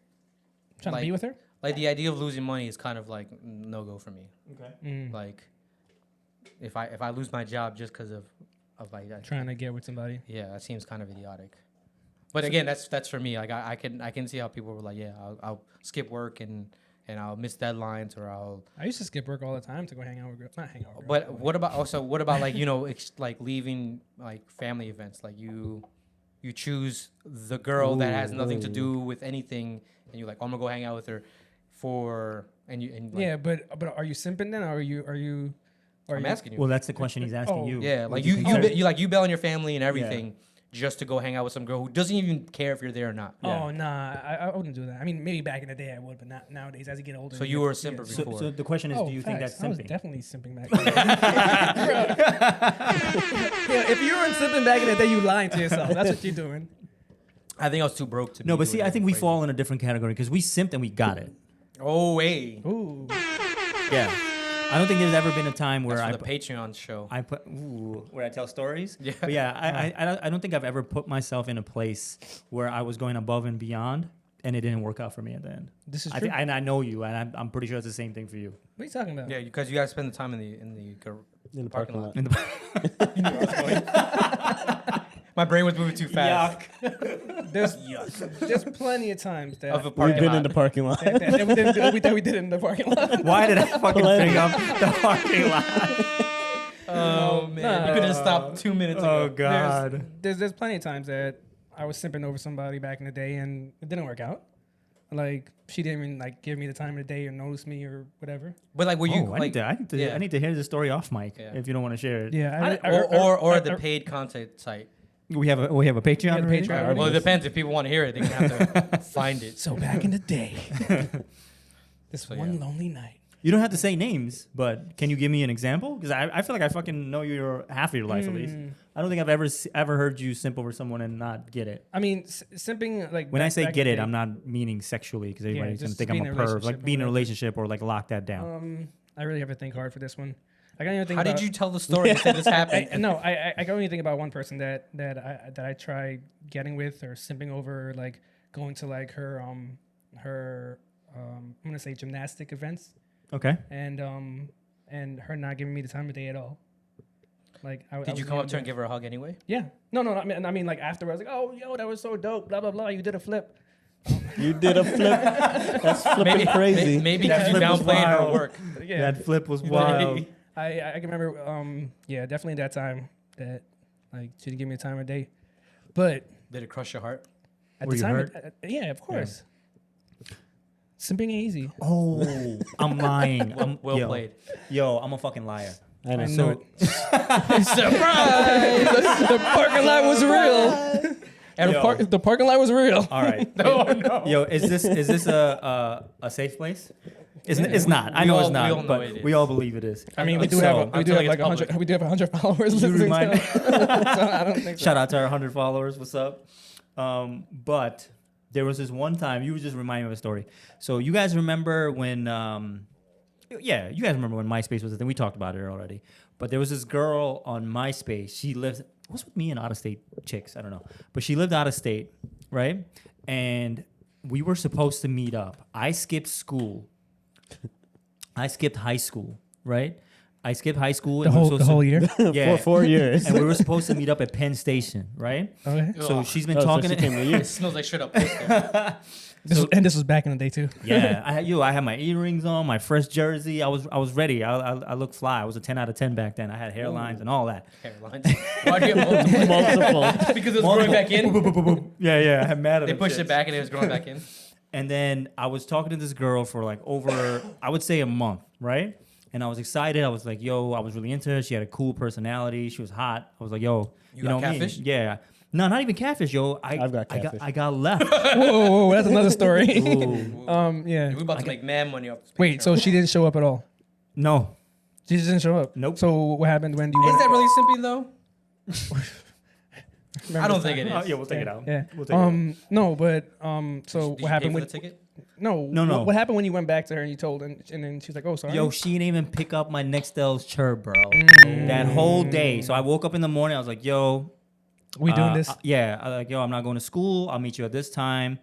S4: Trying to be with her?
S3: Like the idea of losing money is kind of like no go for me.
S1: Okay.
S3: Like if I lose my job just because of like that.
S4: Trying to get with somebody.
S3: Yeah, that seems kind of idiotic. But again, that's for me. Like I can see how people were like, yeah, I'll skip work and I'll miss deadlines or I'll.
S4: I used to skip work all the time to go hang out with girls. Not hang out with girls.
S3: But what about like like leaving like family events? Like you choose the girl that has nothing to do with anything, and you're like, oh, I'm gonna go hang out with her and like,
S4: yeah, but are you simping then, or are you?
S3: I'm asking you.
S1: Well, that's the question he's asking you.
S3: Yeah, like
S1: Would you consider-
S3: you bail on your family and everything just to go hang out with some girl who doesn't even care if you're there or not.
S1: Yeah.
S4: Oh nah, I wouldn't do that. I mean, maybe back in the day I would, but not nowadays. As you get older.
S3: So
S4: you
S3: you
S4: get-
S3: were a simper
S4: yeah.
S3: before.
S1: So the question is, do you think
S4: facts.
S1: that's
S4: I was
S1: simping?
S4: definitely simping back then. Yeah, if you weren't simping back in the day, you lying to yourself. That's what you're doing.
S3: I think I was too broke to.
S1: No,
S3: be
S1: but
S3: doing
S1: see, I think
S3: anything
S1: we
S3: crazy.
S1: fall in a different category because we simped and we got it.
S3: Oh wait,
S4: Ooh.
S1: Yeah. I don't think there's ever been a time where
S3: that's for the Patreon show.
S1: where I tell stories.
S3: Yeah.
S1: But yeah, I don't think I've ever put myself in a place where I was going above and beyond and it didn't work out for me at the end.
S4: This is
S1: I
S4: true.
S1: and I know you, and I'm pretty sure it's the same thing for you.
S4: What are you talking about?
S3: Yeah, because you guys spend the time in the parking lot. My brain was moving too fast.
S4: There's plenty of times that
S3: Of a
S2: We've
S3: parking
S2: been
S3: lot.
S2: in the parking lot.
S4: that we did it in the parking lot.
S1: Why did I fucking bring up the parking lot?
S3: Oh man, you could have stopped 2 minutes
S1: Oh
S3: ago.
S1: God.
S4: There's plenty of times that I was simping over somebody back in the day and it didn't work out. Like she didn't even like give me the time of the day or notice me or whatever.
S3: But like, were you
S1: I
S3: like,
S1: I need to hear the story off mic
S3: Yeah.
S1: if you don't want to share it.
S4: Yeah,
S3: or the paid content site?
S1: We have a Patreon.
S4: We have a
S1: already?
S4: Patreon already.
S3: Well, it depends. If people want to hear it, they're gonna have to find it.
S4: So back in the day, This
S3: So,
S4: one
S3: yeah.
S4: lonely night.
S1: You don't have to say names, but can you give me an example? Because I feel like I fucking know your half of your life at least. I don't think I've ever heard you simp over someone and not get it.
S4: I mean, simping like
S1: When I say
S4: back
S1: get
S4: in
S1: it,
S4: the
S1: I'm
S4: day,
S1: not meaning sexually because everybody's gonna
S4: just
S1: think
S4: being
S1: I'm
S4: in
S1: a
S4: a
S1: perv.
S4: relationship
S1: Like
S4: or
S1: being in a
S4: whatever.
S1: relationship or like lock that down.
S4: I really have to think hard for this one. I can only think
S3: How
S4: about,
S3: did you tell the story? You said this happened.
S4: I can only think about one person that I tried getting with or simping over, like going to like her I'm gonna say gymnastic events
S1: Okay.
S4: and her not giving me the time of day at all. Like,
S3: Did you come up to her and give her a hug anyway?
S4: Yeah. No. I mean, like afterwards, like, oh, yo, that was so dope. Blah blah blah. You did a flip.
S2: You did a flip. That's flipping crazy.
S3: Maybe
S1: That
S3: because you
S1: flip was
S3: downplayed her
S1: wild.
S3: work.
S4: Yeah.
S1: That flip was wild.
S4: I can remember. Yeah, definitely that time that like she didn't give me a time of day, but
S3: Did it crush your heart?
S4: at
S1: Were
S4: the
S1: you
S4: time,
S1: hurt?
S4: yeah, of course. Simping ain't easy.
S1: Oh, I'm lying.
S3: Well
S1: yo,
S3: played.
S1: Yo, I'm a fucking liar.
S2: I know.
S4: I know.
S3: Surprise!
S4: The parking lot was real. And
S1: Yo.
S4: the parking lot was real.
S1: All right.
S3: no.
S1: Yo, is this a safe place? It's not. I
S3: We
S1: know
S3: all-
S1: it's
S3: we
S1: not,
S3: all know
S1: but
S3: it is.
S1: we all believe it is.
S4: I mean, we
S1: So,
S4: do have
S3: until it
S4: like
S3: gets public.
S4: 100 followers
S1: You
S4: listening.
S1: remind me.
S4: So I don't think so.
S1: Shout out to our 100 followers. What's up? But there was this one time, you were just reminding me of a story. So you guys remember when, yeah, you guys remember when MySpace was a thing. We talked about it already. But there was this girl on MySpace. She lived, what's with me and out-of-state chicks? I don't know. But she lived out of state, right? And we were supposed to meet up. I skipped school. I skipped high school, right? I skipped high school.
S4: The
S1: and we were
S4: whole
S1: supposed to-
S4: year.
S1: Yeah.
S2: For 4 years.
S1: And we were supposed to meet up at Penn Station, right?
S4: Okay.
S1: So
S3: Ugh.
S1: she's been
S2: Oh, so
S1: talking
S2: she
S1: to
S2: came to you.
S3: It smells like straight up poster.
S4: This was back in the day too.
S1: Yeah, I had my earrings on, my fresh jersey. I was ready. I looked fly. I was a 10 out of 10 back then. I had hairlines and all that.
S3: Hairlines. Why'd you get multiple?
S2: Multiple.
S3: Because it was growing back in.
S1: Yeah, I had mad at
S3: They
S1: them
S3: pushed
S1: shits.
S3: it back and it was growing back in.
S1: And then I was talking to this girl for like over, I would say a month, right? And I was excited. I was like, yo, I was really into her. She had a cool personality. She was hot. I was like, yo,
S3: You got
S1: know me?
S3: catfished?
S1: Yeah. No, not even catfish, yo.
S2: I've got catfished.
S1: I got left.
S4: Whoa, that's another story.
S1: Ooh.
S4: Yeah.
S3: We're about to make mad money off this
S4: Wait,
S3: picture.
S4: so she didn't show up at all?
S1: No.
S4: She just didn't show up.
S1: Nope.
S4: So what happened when you?
S3: Is
S4: went?
S3: that really simping though?
S4: Remember
S3: I don't
S4: the
S3: think
S4: time?
S3: it is.
S1: Yeah, we'll take it out.
S4: Yeah.
S1: We'll take it out.
S4: No, but so
S3: Did
S4: what
S3: you
S4: happened
S3: pay for
S4: when?
S3: the ticket?
S4: No.
S1: No.
S4: What happened when you went back to her and you told and then she's like, oh, sorry.
S1: Yo, she didn't even pick up my Nextel's chirp, bro. That whole day. So I woke up in the morning. I was like, yo.
S4: we doing this?
S1: Yeah. I was like, yo, I'm not going to school. I'll meet you at this time.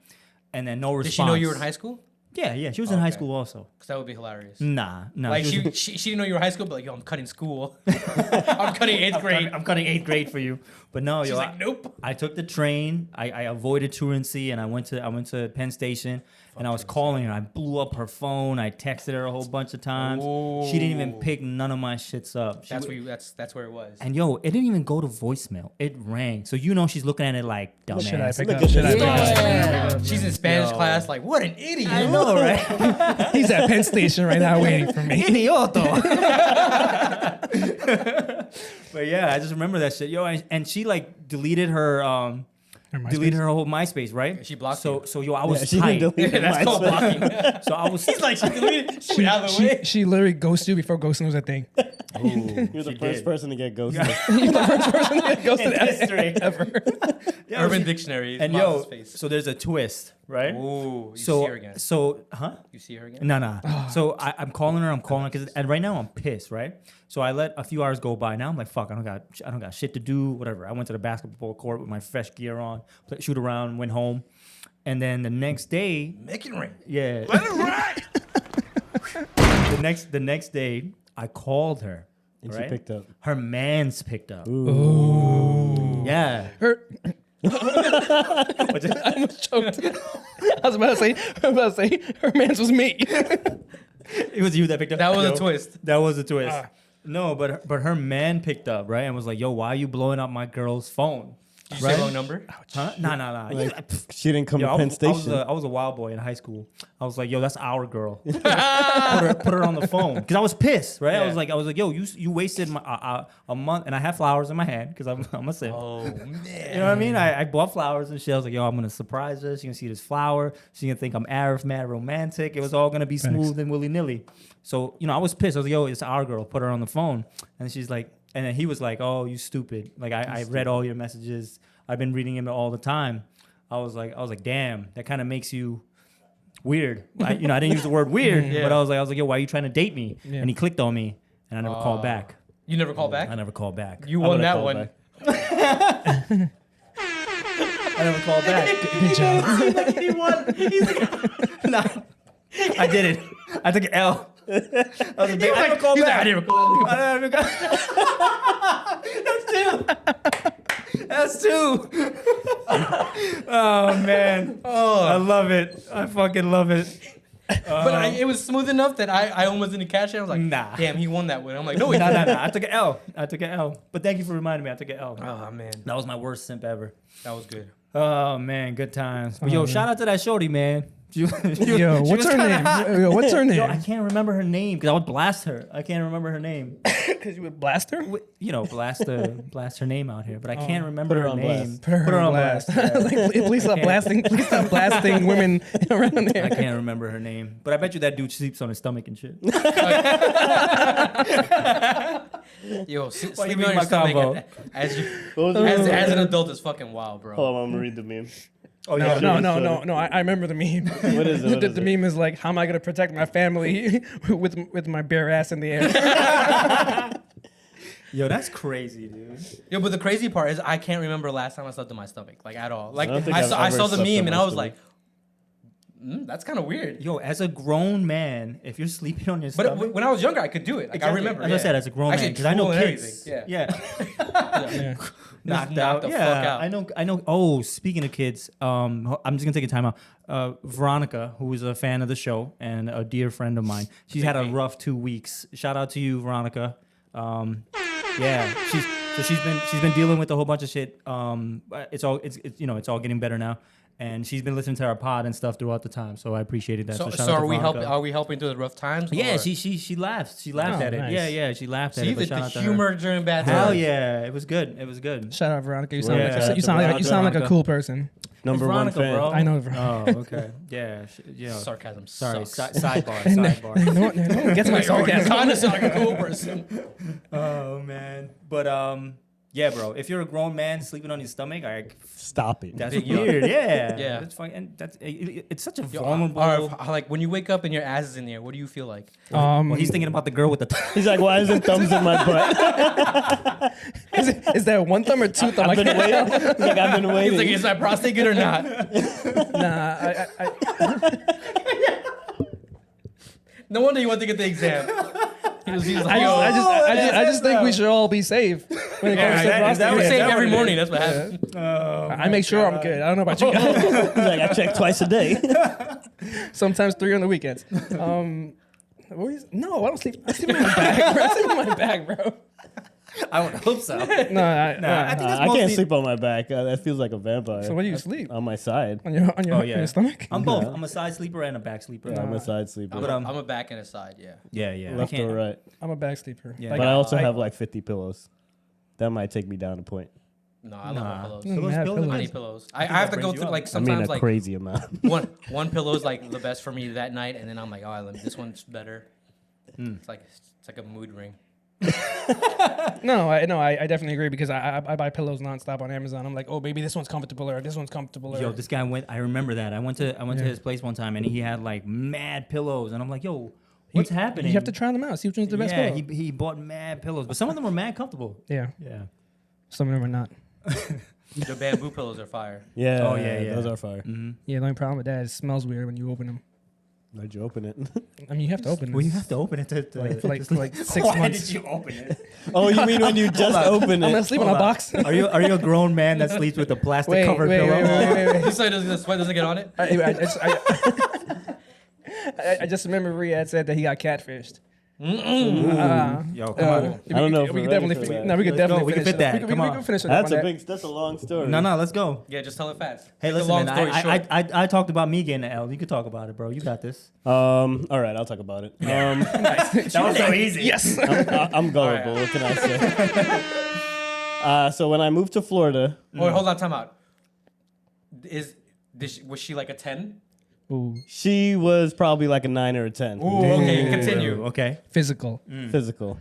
S1: And then no response.
S3: Did she know you were in high school?
S1: Yeah. She was in high
S3: Okay.
S1: school also.
S3: Because that would be hilarious.
S1: Nah.
S3: Like
S1: she was-
S3: she didn't know you were in high school, but like, yo, I'm cutting school. I'm cutting 8th grade.
S1: I'm cutting 8th grade for you. But no,
S3: She's
S1: yo.
S3: like, nope.
S1: I took the train. I avoided truancy and I went to Penn Station and I was calling her. I blew up her phone. I texted her a whole bunch of times. She didn't even
S3: Ooh.
S1: pick none of my shits up. She
S3: That's
S1: wa-
S3: where that's where it was.
S1: And yo, it didn't even go to voicemail. It rang. So you know she's looking at it like
S4: Should I
S1: dumbass.
S4: pick
S2: Look
S4: up?
S2: at
S4: Should I
S2: this.
S4: pick up?
S3: Yeah. She's in Spanish
S1: Yo.
S3: class, like, what an idiot.
S1: I know, right?
S4: He's at Penn Station right now waiting for me.
S1: Idioto. But yeah, I just remember that shit. Yo, and she like deleted her
S4: MySpace?
S1: her whole MySpace, right?
S3: She blocked
S1: so
S3: you.
S1: so yo, I
S2: Yeah,
S1: was
S2: she
S1: tight.
S2: didn't delete
S3: That's called
S2: MySpace.
S3: blocking.
S1: So I was
S3: He's like, she deleted. She went out of the way.
S4: She literally ghosted you before ghosting was a thing.
S2: You're the
S1: She
S2: first
S1: did.
S2: person to get ghosted.
S4: You're the first person that ghosted
S1: In history.
S4: ever.
S1: Yeah,
S3: Urban
S1: she-
S3: Dictionary.
S1: And
S3: Moz's
S1: yo,
S3: face.
S1: so there's a twist, right?
S3: Ooh, you see
S1: So
S3: her again.
S1: huh?
S3: You see her again?
S1: No. So I'm calling her because and right now I'm pissed, right? So I let a few hours go by. Now I'm like, fuck, I don't got shit to do. Whatever. I went to the basketball court with my fresh gear on, shoot around, went home, and then the next day,
S3: Make it rain.
S1: yeah. the next day, I called her.
S2: And
S1: right?
S2: she picked up.
S1: Her man's picked up.
S2: Ooh.
S1: Yeah.
S4: Her,
S1: What's it?
S4: I almost choked. I was about to say, her man's was me.
S1: It was you that picked up.
S3: That was
S1: Yo,
S3: a twist.
S1: That was a twist. No, but her man picked up, right? And was like, yo, why are you blowing up my girl's phone?
S3: Did you say wrong number?
S1: Huh? Nah.
S2: She didn't come
S1: Yo,
S2: to Penn Station.
S1: I was a wild boy in high school. I was like, yo, that's our girl. put her on the phone because I was pissed, right?
S3: Yeah.
S1: I was like, yo, you wasted a month, and I have flowers in my hand because I'm a simp.
S3: Oh man.
S1: You know what I mean? I bought flowers and shit. I was like, yo, I'm gonna surprise her. She's gonna see this flower. She's gonna think I'm Arif, mad romantic. It was all gonna be smooth and willy nilly. So I was pissed. I was like, yo, it's our girl. Put her on the phone. And she's like, and then he was like, oh, you stupid. Like I read all your messages. I've been reading them all the time. I was like, damn, that kind of makes you weird. I didn't use the word weird, but I was like, yo, why are you trying to date me?
S4: Yeah.
S1: And he clicked on me, and I never called back.
S3: You never called back?
S1: I never called back.
S3: You
S2: I
S3: won
S2: would've
S3: that
S2: called
S3: one.
S2: back.
S1: I never called back.
S4: Good job.
S1: He won. Nah, I did it. I took an L. I was like, I never called back.
S3: I never called back.
S1: I never That's two. Oh man. Oh, I love it. I fucking love it.
S3: But it was smooth enough that I almost didn't catch it. I was like,
S1: Nah.
S3: damn, he won that one. I'm like, no, he
S1: Nah.
S3: didn't.
S1: I took an L. But thank you for reminding me. I took an L.
S3: Oh man,
S1: That was my worst simp ever.
S3: that was good.
S1: Oh man, good times. But yo, shout out to that shorty, man. Yo,
S4: What's her name? Yo, what's her
S1: Yo, I
S4: name?
S1: can't remember her name because I would blast her. I can't remember her name.
S4: Because you would blast her?
S1: Blast her name out here, but I can't remember
S2: Put her
S1: her
S2: on
S1: name.
S2: blast.
S4: Put her on blast. Like, please stop blasting. Please stop blasting women around there.
S1: I can't remember her name, but I bet you that dude sleeps on his stomach and shit.
S3: Yo,
S1: Why you
S3: sleeping
S1: reading
S3: on
S1: my
S3: your stomach
S1: combo?
S3: as an adult is fucking wild, bro.
S2: Hold on, I'm gonna read the meme.
S1: Oh
S4: No,
S1: yeah,
S4: no. I remember the meme.
S2: What is it? What
S4: the
S2: is it?
S4: meme is like, how am I gonna protect my family with my bare ass in the air?
S1: Yo, that's crazy, dude.
S3: Yo, but the crazy part is I can't remember last time I slept on my stomach, like at all. Like
S2: I don't think
S3: I
S2: I've
S3: saw
S2: ever
S3: the
S2: slept on
S3: meme and
S2: my
S3: I was
S2: stomach.
S3: like, that's kind of weird.
S1: Yo, as a grown man, if you're sleeping on your
S3: But
S1: stomach,
S3: when I was younger, I could do it. Like
S1: Exactly.
S3: I remember.
S1: As I said, as a grown man,
S3: Actually,
S1: because I know
S3: drool and
S1: kids.
S3: everything.
S1: Yeah.
S4: Yeah.
S3: Knocked the fuck out.
S1: I know. Oh, speaking of kids, I'm just gonna take a time out. Veronica, who is a fan of the show and a dear friend of mine, she's had a rough 2 weeks. Shout out to you, Veronica. Yeah, she's been dealing with a whole bunch of shit. It's all getting better now, and she's been listening to our pod and stuff throughout the time. So I appreciated that.
S3: So,
S1: shout
S3: so
S1: out to
S3: are we
S1: Veronica.
S3: helping? Are we helping through the rough times?
S1: Yeah,
S3: or-
S1: she laughed. She laughed
S4: Oh,
S1: at it.
S4: nice.
S1: Yeah, she laughed at
S3: See
S1: it. but
S3: the
S1: shout out to her.
S3: humor during bad times.
S1: Hell yeah, it was good. It was good.
S4: Shout out Veronica. You
S1: Yeah,
S4: sound like a cool person.
S2: Number one
S1: Veronica,
S2: fan.
S1: bro.
S4: I know Veronica.
S1: Oh, okay. Yeah.
S3: Sarcasm.
S1: Sorry.
S3: Sucks.
S1: Sidebar.
S4: No one gets my
S3: You
S4: sarcasm.
S3: kind of sound like a cool person.
S1: Oh man. But yeah, bro. If you're a grown man sleeping on your stomach,
S2: Stop it.
S1: that's
S3: Big yuck.
S1: weird. Yeah.
S3: Yeah.
S1: That's fine. And it's such a
S3: Yo,
S1: vulnerable.
S3: Arif, like when you wake up and your ass is in the air, what do you feel like?
S1: Well, he's thinking about the girl with the.
S2: He's like, why isn't thumbs in my butt?
S4: is that one thumb or two thumb?
S2: I've been waiting. He's like, I've been
S3: He's
S2: waiting.
S3: like, is my prostate good or not?
S4: Nah,
S3: No wonder you want to get the exam. He was like,
S4: I just think we should all be safe when it comes to
S1: that- is that
S3: I
S1: what-
S3: was
S1: is
S4: prostate.
S3: saying
S1: that
S3: every
S1: what it
S3: morning.
S1: is?
S3: That's what happened.
S4: I make sure I'm good. I don't know about you guys.
S2: He's like, I check twice a day.
S4: Sometimes 3 on the weekends. No, I don't sleep. I sleep on my back. Bro. I sleep on my back, bro.
S1: I would hope so.
S4: No,
S1: I think that's
S2: I
S1: mostly-
S2: can't sleep on my back. That feels like a vampire.
S4: So where do you sleep?
S2: On my side.
S4: On your
S1: Oh, yeah.
S4: on your stomach?
S1: I'm both.
S2: Yeah.
S1: I'm a side sleeper and a back sleeper.
S2: I'm a side sleeper.
S1: But,
S3: I'm a back and a side, yeah.
S1: Yeah.
S2: Left
S1: I can't-
S2: or right.
S4: I'm a back sleeper.
S1: Yeah.
S4: Like,
S2: But I also have like 50 pillows. That might take me down a point.
S3: No, I love
S1: Nah.
S3: my pillows.
S4: Mm,
S1: Those
S4: mad
S1: pillows are
S3: I
S4: pillows.
S3: need pillows. I
S1: think
S3: have
S1: that
S3: to go
S1: brings you
S3: through
S1: up.
S3: like
S2: I mean,
S3: sometimes
S2: a
S3: like
S2: crazy amount.
S3: one pillow is like the best for me that night, and then I'm like, oh, this one's better. It's like a mood ring.
S4: No, I definitely agree because I buy pillows nonstop on Amazon. I'm like, oh, baby, this one's comfortable or this one's comfortable.
S1: Yo,
S4: Or,
S1: this guy went. I remember that. I went to
S4: Yeah.
S1: his place one time and he had like mad pillows, and I'm like, yo, what's happening?
S4: You have to try them out. See which one's the best
S1: Yeah,
S4: pillow.
S1: he bought mad pillows, but some of them were mad comfortable.
S4: Yeah,
S1: Yeah.
S4: some of them are not.
S3: The bamboo pillows are fire.
S2: Yeah.
S1: Oh, yeah.
S2: Those are fire.
S1: Mm-hmm.
S4: Yeah, the only problem with that is it smells weird when you open them.
S2: Why'd you open it?
S4: I mean, you have to open them.
S1: Well, you have to open it to
S4: for like 6
S1: Why
S4: months.
S1: did you open it?
S2: Oh, you mean when you just open
S4: I'm gonna
S2: it?
S4: sleep in a box.
S1: Are you a grown man that sleeps with a plastic
S4: Wait,
S1: covered
S4: wait,
S1: pillow?
S4: wait.
S3: You say the sweat doesn't get on it?
S4: I just remember Riyadh said that he got catfished.
S1: Yo, come on.
S2: I don't know if
S4: We
S2: we're
S4: can
S2: ready
S4: definitely.
S2: for that.
S4: No, we can
S1: Let's go.
S4: definitely.
S1: We can
S4: finish
S1: fit that.
S4: We
S1: Come on.
S4: can finish it. up on that.
S2: That's a long story.
S1: No, let's go.
S3: Yeah, just tell it fast.
S1: Hey,
S3: Make the
S1: listen,
S3: long
S1: man.
S3: story short.
S1: I talked about me getting the L. You could talk about it, bro. You got this.
S2: All right, I'll talk about it.
S1: That was so easy.
S4: Yes.
S2: I'm gullible. What can I say? So when I moved to Florida,
S3: Oh, hold on, time out. Was she like a 10?
S4: Ooh,
S2: she was probably like a 9 or a 10.
S3: Ooh, okay, continue.
S1: Okay.
S4: physical.
S2: Physical.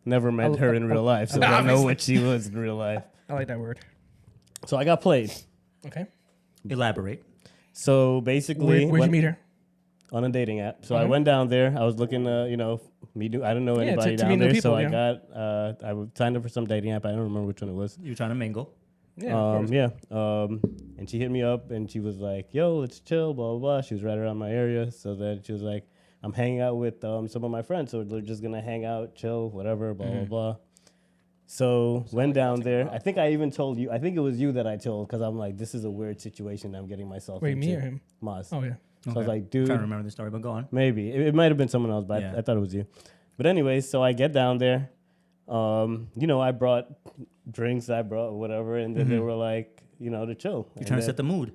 S2: Never met her in real life, so I don't know what she was in real life.
S4: I like that word.
S2: So I got played.
S4: Okay.
S1: Elaborate.
S2: So basically,
S4: Where'd you meet her?
S2: on a dating app. So I went down there. I was looking to, meet. I don't know
S4: Yeah,
S2: anybody
S4: to
S2: down
S4: meet new
S2: there,
S4: people,
S2: so I
S4: yeah.
S2: got. I signed up for some dating app. I don't remember which one it was.
S1: You're trying to mingle.
S4: Yeah. Of course.
S2: And she hit me up and she was like, "Yo, let's chill." Blah blah blah. She was right around my area, so then she was like, "I'm hanging out with some of my friends, so we're just gonna hang out, chill, whatever." Blah blah blah. So went down there. I think I even told you. I think it was you that I told because I'm like, this is a weird situation I'm getting myself
S4: Wait,
S2: into.
S4: me or him?
S2: Maz.
S4: Oh yeah.
S2: So I was like, dude,
S1: trying to remember the story, but go on.
S2: maybe it might have been someone else, but
S1: Yeah.
S2: I thought it was you. But anyways, so I get down there. I brought drinks, I brought whatever, and then they were like, to chill.
S1: You're trying to set the mood.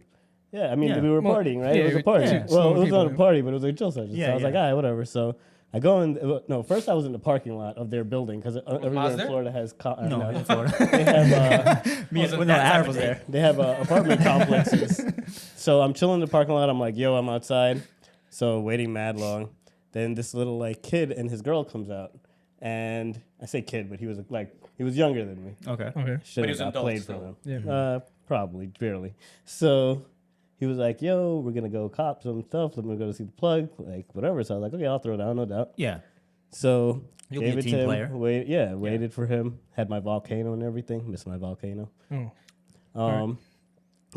S2: Yeah, I mean,
S1: Yeah.
S2: we were
S4: Well,
S2: partying, right?
S4: yeah,
S2: It was a
S4: you-
S2: party.
S4: yeah,
S2: Well,
S4: some
S2: it was not a
S4: people-
S2: party, but it was a chill session.
S1: Yeah,
S2: so I was
S1: yeah.
S2: like, all right, whatever. So I go in. No, first I was in the parking lot of their building because everywhere in
S3: there?
S2: Florida has.
S1: No, in Florida.
S2: They have.
S1: No, Arif was there.
S2: They have apartment complexes. So I'm chilling in the parking lot. I'm like, yo, I'm outside. So waiting mad long. Then this little kid and his girl comes out. And I say kid, but he was younger than me.
S1: Okay.
S4: Okay.
S2: Should
S3: he was
S2: have
S3: an adult
S2: played
S3: still.
S2: for him.
S4: Yeah.
S2: Probably, barely. So he was like, yo, we're going to go cop some stuff. Let me go to see the plug. Whatever. So I was like, okay, I'll throw it down, no doubt.
S1: Yeah.
S2: So
S1: You'll be
S2: gave
S1: a
S2: it
S1: team
S2: to him.
S1: player.
S2: Waited for him. Had my volcano and everything. Missed my volcano.
S4: Oh.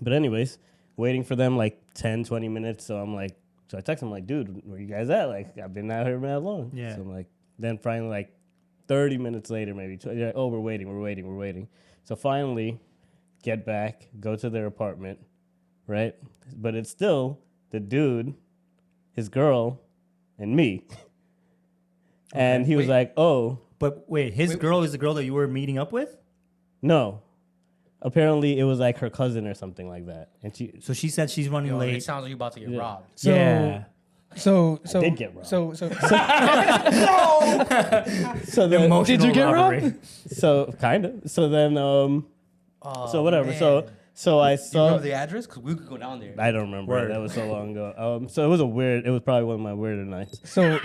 S2: But anyways, waiting for them 10, 20 minutes. So I'm like, so I text him dude, where you guys at? I've been out here that long.
S1: Yeah.
S2: So I'm like, then finally 30 minutes later, maybe. Oh, we're waiting. So finally, get back, go to their apartment, right? But it's still the dude, his girl, and me. And he was
S3: Wait.
S2: like, oh,
S1: But wait, his girl is the girl that you were meeting up with?
S2: no. Apparently, it was her cousin or something like that. And she
S1: So she said she's running
S3: Yo, it
S1: late.
S3: sounds like you about to get robbed.
S4: So,
S1: Yeah.
S4: So
S2: did get robbed.
S4: So
S2: so then,
S1: Emotional
S4: Did you get
S1: robbery.
S4: robbed?
S2: so kind of. So then, so whatever.
S3: man.
S2: So I
S3: Do you
S2: saw.
S3: remember the address? Because we could go down there.
S2: I don't remember.
S1: Word.
S2: That was so long ago. So it was it was probably one of my weirder nights.
S4: so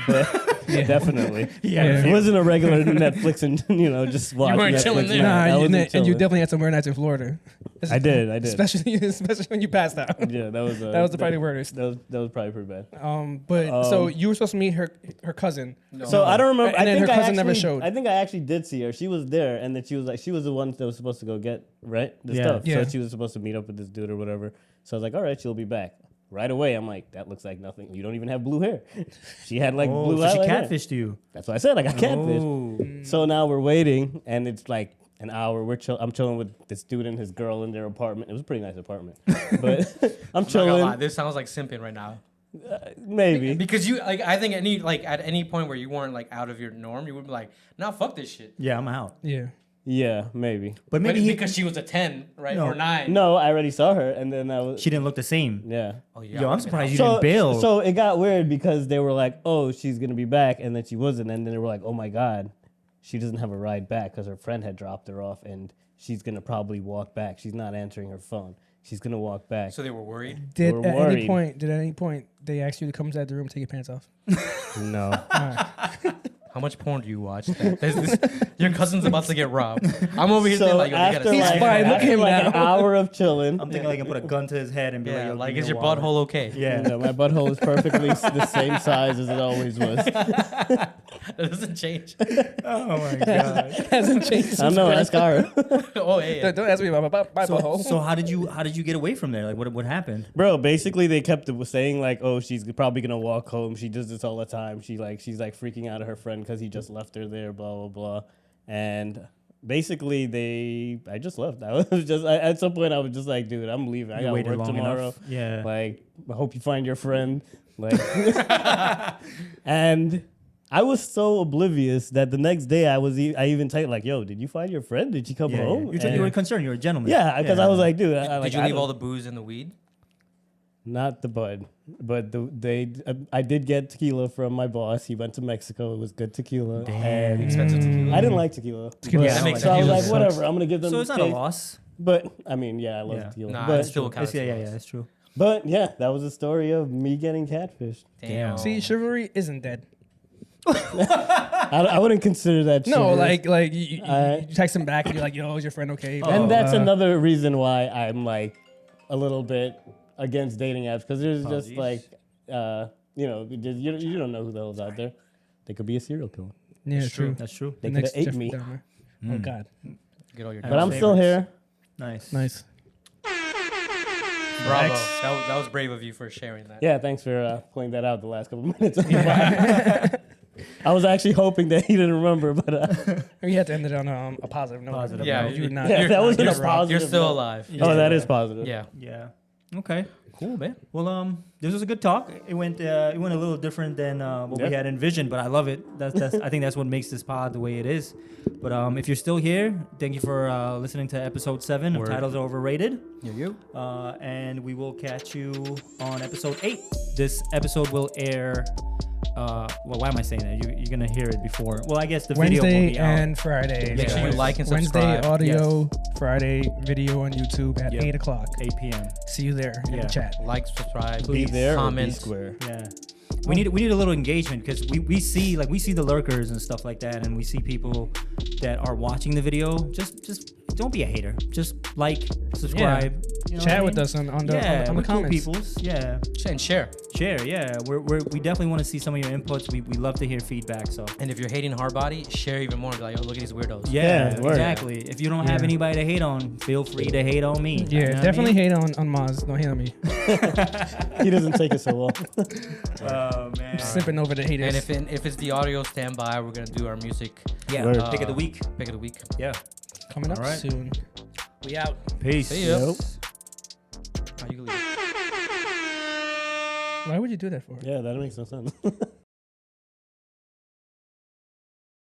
S2: Definitely.
S4: Yeah.
S2: It wasn't a regular Netflix and just watch
S3: weren't
S2: Netflix.
S3: chilling there.
S2: night. I
S4: nah,
S2: wasn't
S4: and you
S2: chilling.
S4: definitely had some weird nights in Florida.
S2: I did.
S4: Especially when you passed out.
S2: Yeah, that was
S4: That was the probably weirdest.
S2: That was probably pretty bad.
S4: But so you were supposed to meet her cousin.
S3: No.
S2: So I don't remember.
S4: And
S2: I
S4: then
S2: think
S4: her
S2: I
S4: cousin never
S2: actually-
S4: showed.
S2: I think I actually did see her. She was there, and then she was the one that was supposed to go get the
S1: Yeah.
S2: stuff.
S4: Yeah.
S2: So she was supposed to meet up with this dude or whatever. So I was like, all right, she'll be back right away. I'm like, that looks like nothing. You don't even have blue hair. She had blue
S1: So she
S2: highlight hair.
S1: catfished you.
S2: That's what I said. I got catfish.
S1: Oh.
S2: So now we're waiting, and it's an hour. I'm chilling with this dude and his girl in their apartment. It was a pretty nice apartment, but I'm
S3: I'm not gonna lie,
S2: chilling.
S3: this sounds like simping right now.
S2: Maybe.
S3: Because you I think at any point where you weren't out of your norm, you would be like, nah, fuck this shit.
S1: Yeah, I'm out.
S4: Yeah.
S2: Yeah, maybe.
S1: But maybe
S3: But
S1: he,
S3: because she was a 10, right?
S1: No.
S3: Or 9.
S2: No, I already saw her, and then I was.
S1: she didn't look the same.
S2: Yeah.
S3: Oh, yeah.
S1: Yo, I'm surprised you
S2: So,
S1: didn't bail.
S2: so it got weird because they were like, "Oh, she's gonna be back," and then she wasn't, and then they were like, "Oh my god, she doesn't have a ride back because her friend had dropped her off, and she's gonna probably walk back. She's not answering her phone. She's gonna walk back."
S3: So they were worried.
S4: Did
S2: We're
S4: at
S2: worried.
S4: any point they asked you to come inside the room, take your pants off?
S2: No.
S3: How much porn do you watch? Your cousin's about to get robbed. I'm over here
S2: So
S3: thinking yo, they
S2: after
S3: gotta
S4: He's
S3: say-
S4: fine, look at him
S2: an
S4: now.
S2: hour of chilling,
S1: I'm thinking I can put a gun to his head and be
S3: Yeah,
S1: like,
S3: is your
S1: wallet.
S3: butthole okay?
S1: Yeah.
S2: my butthole is perfectly the same size as it always was.
S3: That doesn't change.
S1: Oh my god.
S4: Hasn't changed.
S2: I don't know. Ask Ara.
S3: Oh, yeah.
S4: Don't ask me about my
S1: So,
S4: butthole.
S1: so how did you get away from there? What happened?
S2: Bro, basically they kept saying "Oh, she's probably gonna walk home. She does this all the time. She's freaking out at her friend because he just left her there. Blah blah blah." And basically I just left. I was just at some point I was just like, "Dude, I'm leaving. I
S1: You
S2: got
S1: waited
S2: work
S1: long
S2: tomorrow.
S1: enough. Yeah.
S2: I hope you find your friend." And I was so oblivious that the next day I even typed like, "Yo, did you find your friend? Did she come home?"
S1: You were concerned. You're a gentleman.
S2: Yeah, because I was like, dude,
S3: Did you leave all the booze in the weed?
S2: Not the bud, but I did get tequila from my boss. He went to Mexico. It was good tequila.
S3: Damn,
S2: And
S3: expensive tequila.
S2: I didn't like tequila.
S4: Tequila
S3: Yeah, that makes
S2: So I was
S3: tequila
S2: like,
S3: sucks.
S2: whatever. I'm gonna give them.
S1: So it's not a
S2: taste.
S1: loss.
S2: But I mean, yeah, I love
S1: Yeah.
S2: tequila.
S3: Nah,
S2: but
S3: it's still counts.
S1: Yeah, that's true.
S2: but yeah, that was the story of me getting catfished.
S3: Damn.
S4: See, chivalry isn't dead.
S2: I wouldn't consider that.
S4: No,
S2: chivalrous.
S4: like you text him back and you're like, "Yo, is your friend okay?"
S2: And that's another reason why I'm like a little bit against dating apps because there's just like, you don't know who the hell's out there. They could be a serial killer.
S4: Yeah,
S1: That's
S4: true.
S1: That's true.
S2: They
S4: The
S2: could
S4: next
S2: have ate
S4: Jeffrey
S2: me.
S4: Dahmer. Oh God,
S3: Get all your
S2: But I'm still here.
S1: Nice.
S4: nice.
S3: Bravo.
S4: Next.
S3: That was brave of you for sharing that.
S2: Yeah, thanks for pointing that out the last couple minutes. Of the pod. I was actually hoping that he didn't remember, but
S4: We had to end it on a positive note.
S1: Positive
S3: Yeah,
S1: note.
S4: you would not.
S2: yeah, that wasn't a
S3: You're
S2: positive.
S3: still
S2: note.
S3: alive.
S2: Oh, that is positive.
S3: Yeah.
S1: Yeah. Okay.
S3: Cool, man.
S1: Well, this was a good talk. It went a little different than what we
S2: Yep.
S1: had envisioned, but I love it. That's I think that's what makes this pod the way it is. But if you're still here, thank you for listening to episode 7 of
S3: Word.
S1: Titles Are Overrated.
S3: You.
S1: And we will catch you on episode 8. This episode will air. Well, why am I saying that? You're gonna hear it before. Well, I guess the video will
S4: Wednesday
S1: be out.
S4: and Friday.
S3: Make sure you like and
S4: Wednesday
S3: subscribe.
S4: audio, Friday video on YouTube at
S1: Yep.
S4: 8 o'clock.
S1: 8 p.m.
S4: See you there in
S1: Yeah.
S4: the chat.
S3: Like, subscribe,
S2: Be there or be
S3: comment.
S2: square.
S1: Yeah. We need a little engagement because we see the lurkers and stuff like that, and we see people that are watching the video. Just don't be a hater. Just like, subscribe. You know what I
S4: Chat with
S1: mean?
S4: us on the
S1: Yeah,
S4: on
S1: we're
S4: the
S1: cool
S4: comments.
S1: peoples. Yeah,
S3: And share.
S1: share. Yeah, we definitely want to see some of your inputs. We love to hear feedback. So
S3: And if you're hating hard body, share even more. Be like, oh, look at these weirdos.
S1: yeah,
S2: word.
S1: exactly. If you don't have
S4: Yeah.
S1: anybody to hate on, feel free to hate on me.
S4: Yeah,
S1: You know what I
S4: definitely
S1: mean?
S4: hate on Maz. Don't hate on me.
S2: He doesn't take it so well.
S1: Oh man.
S4: Simping over the haters.
S3: And if it's the audio standby, we're gonna do our music
S1: Yeah.
S2: Word.
S1: Pick of the week.
S3: pick of the week.
S1: Yeah.
S4: Coming up
S1: All right.
S4: soon. We out.
S1: Peace.
S3: See ya.
S2: Nope.
S3: Oh, you can leave.
S4: Why would you do that for?
S2: Yeah, that makes no sense.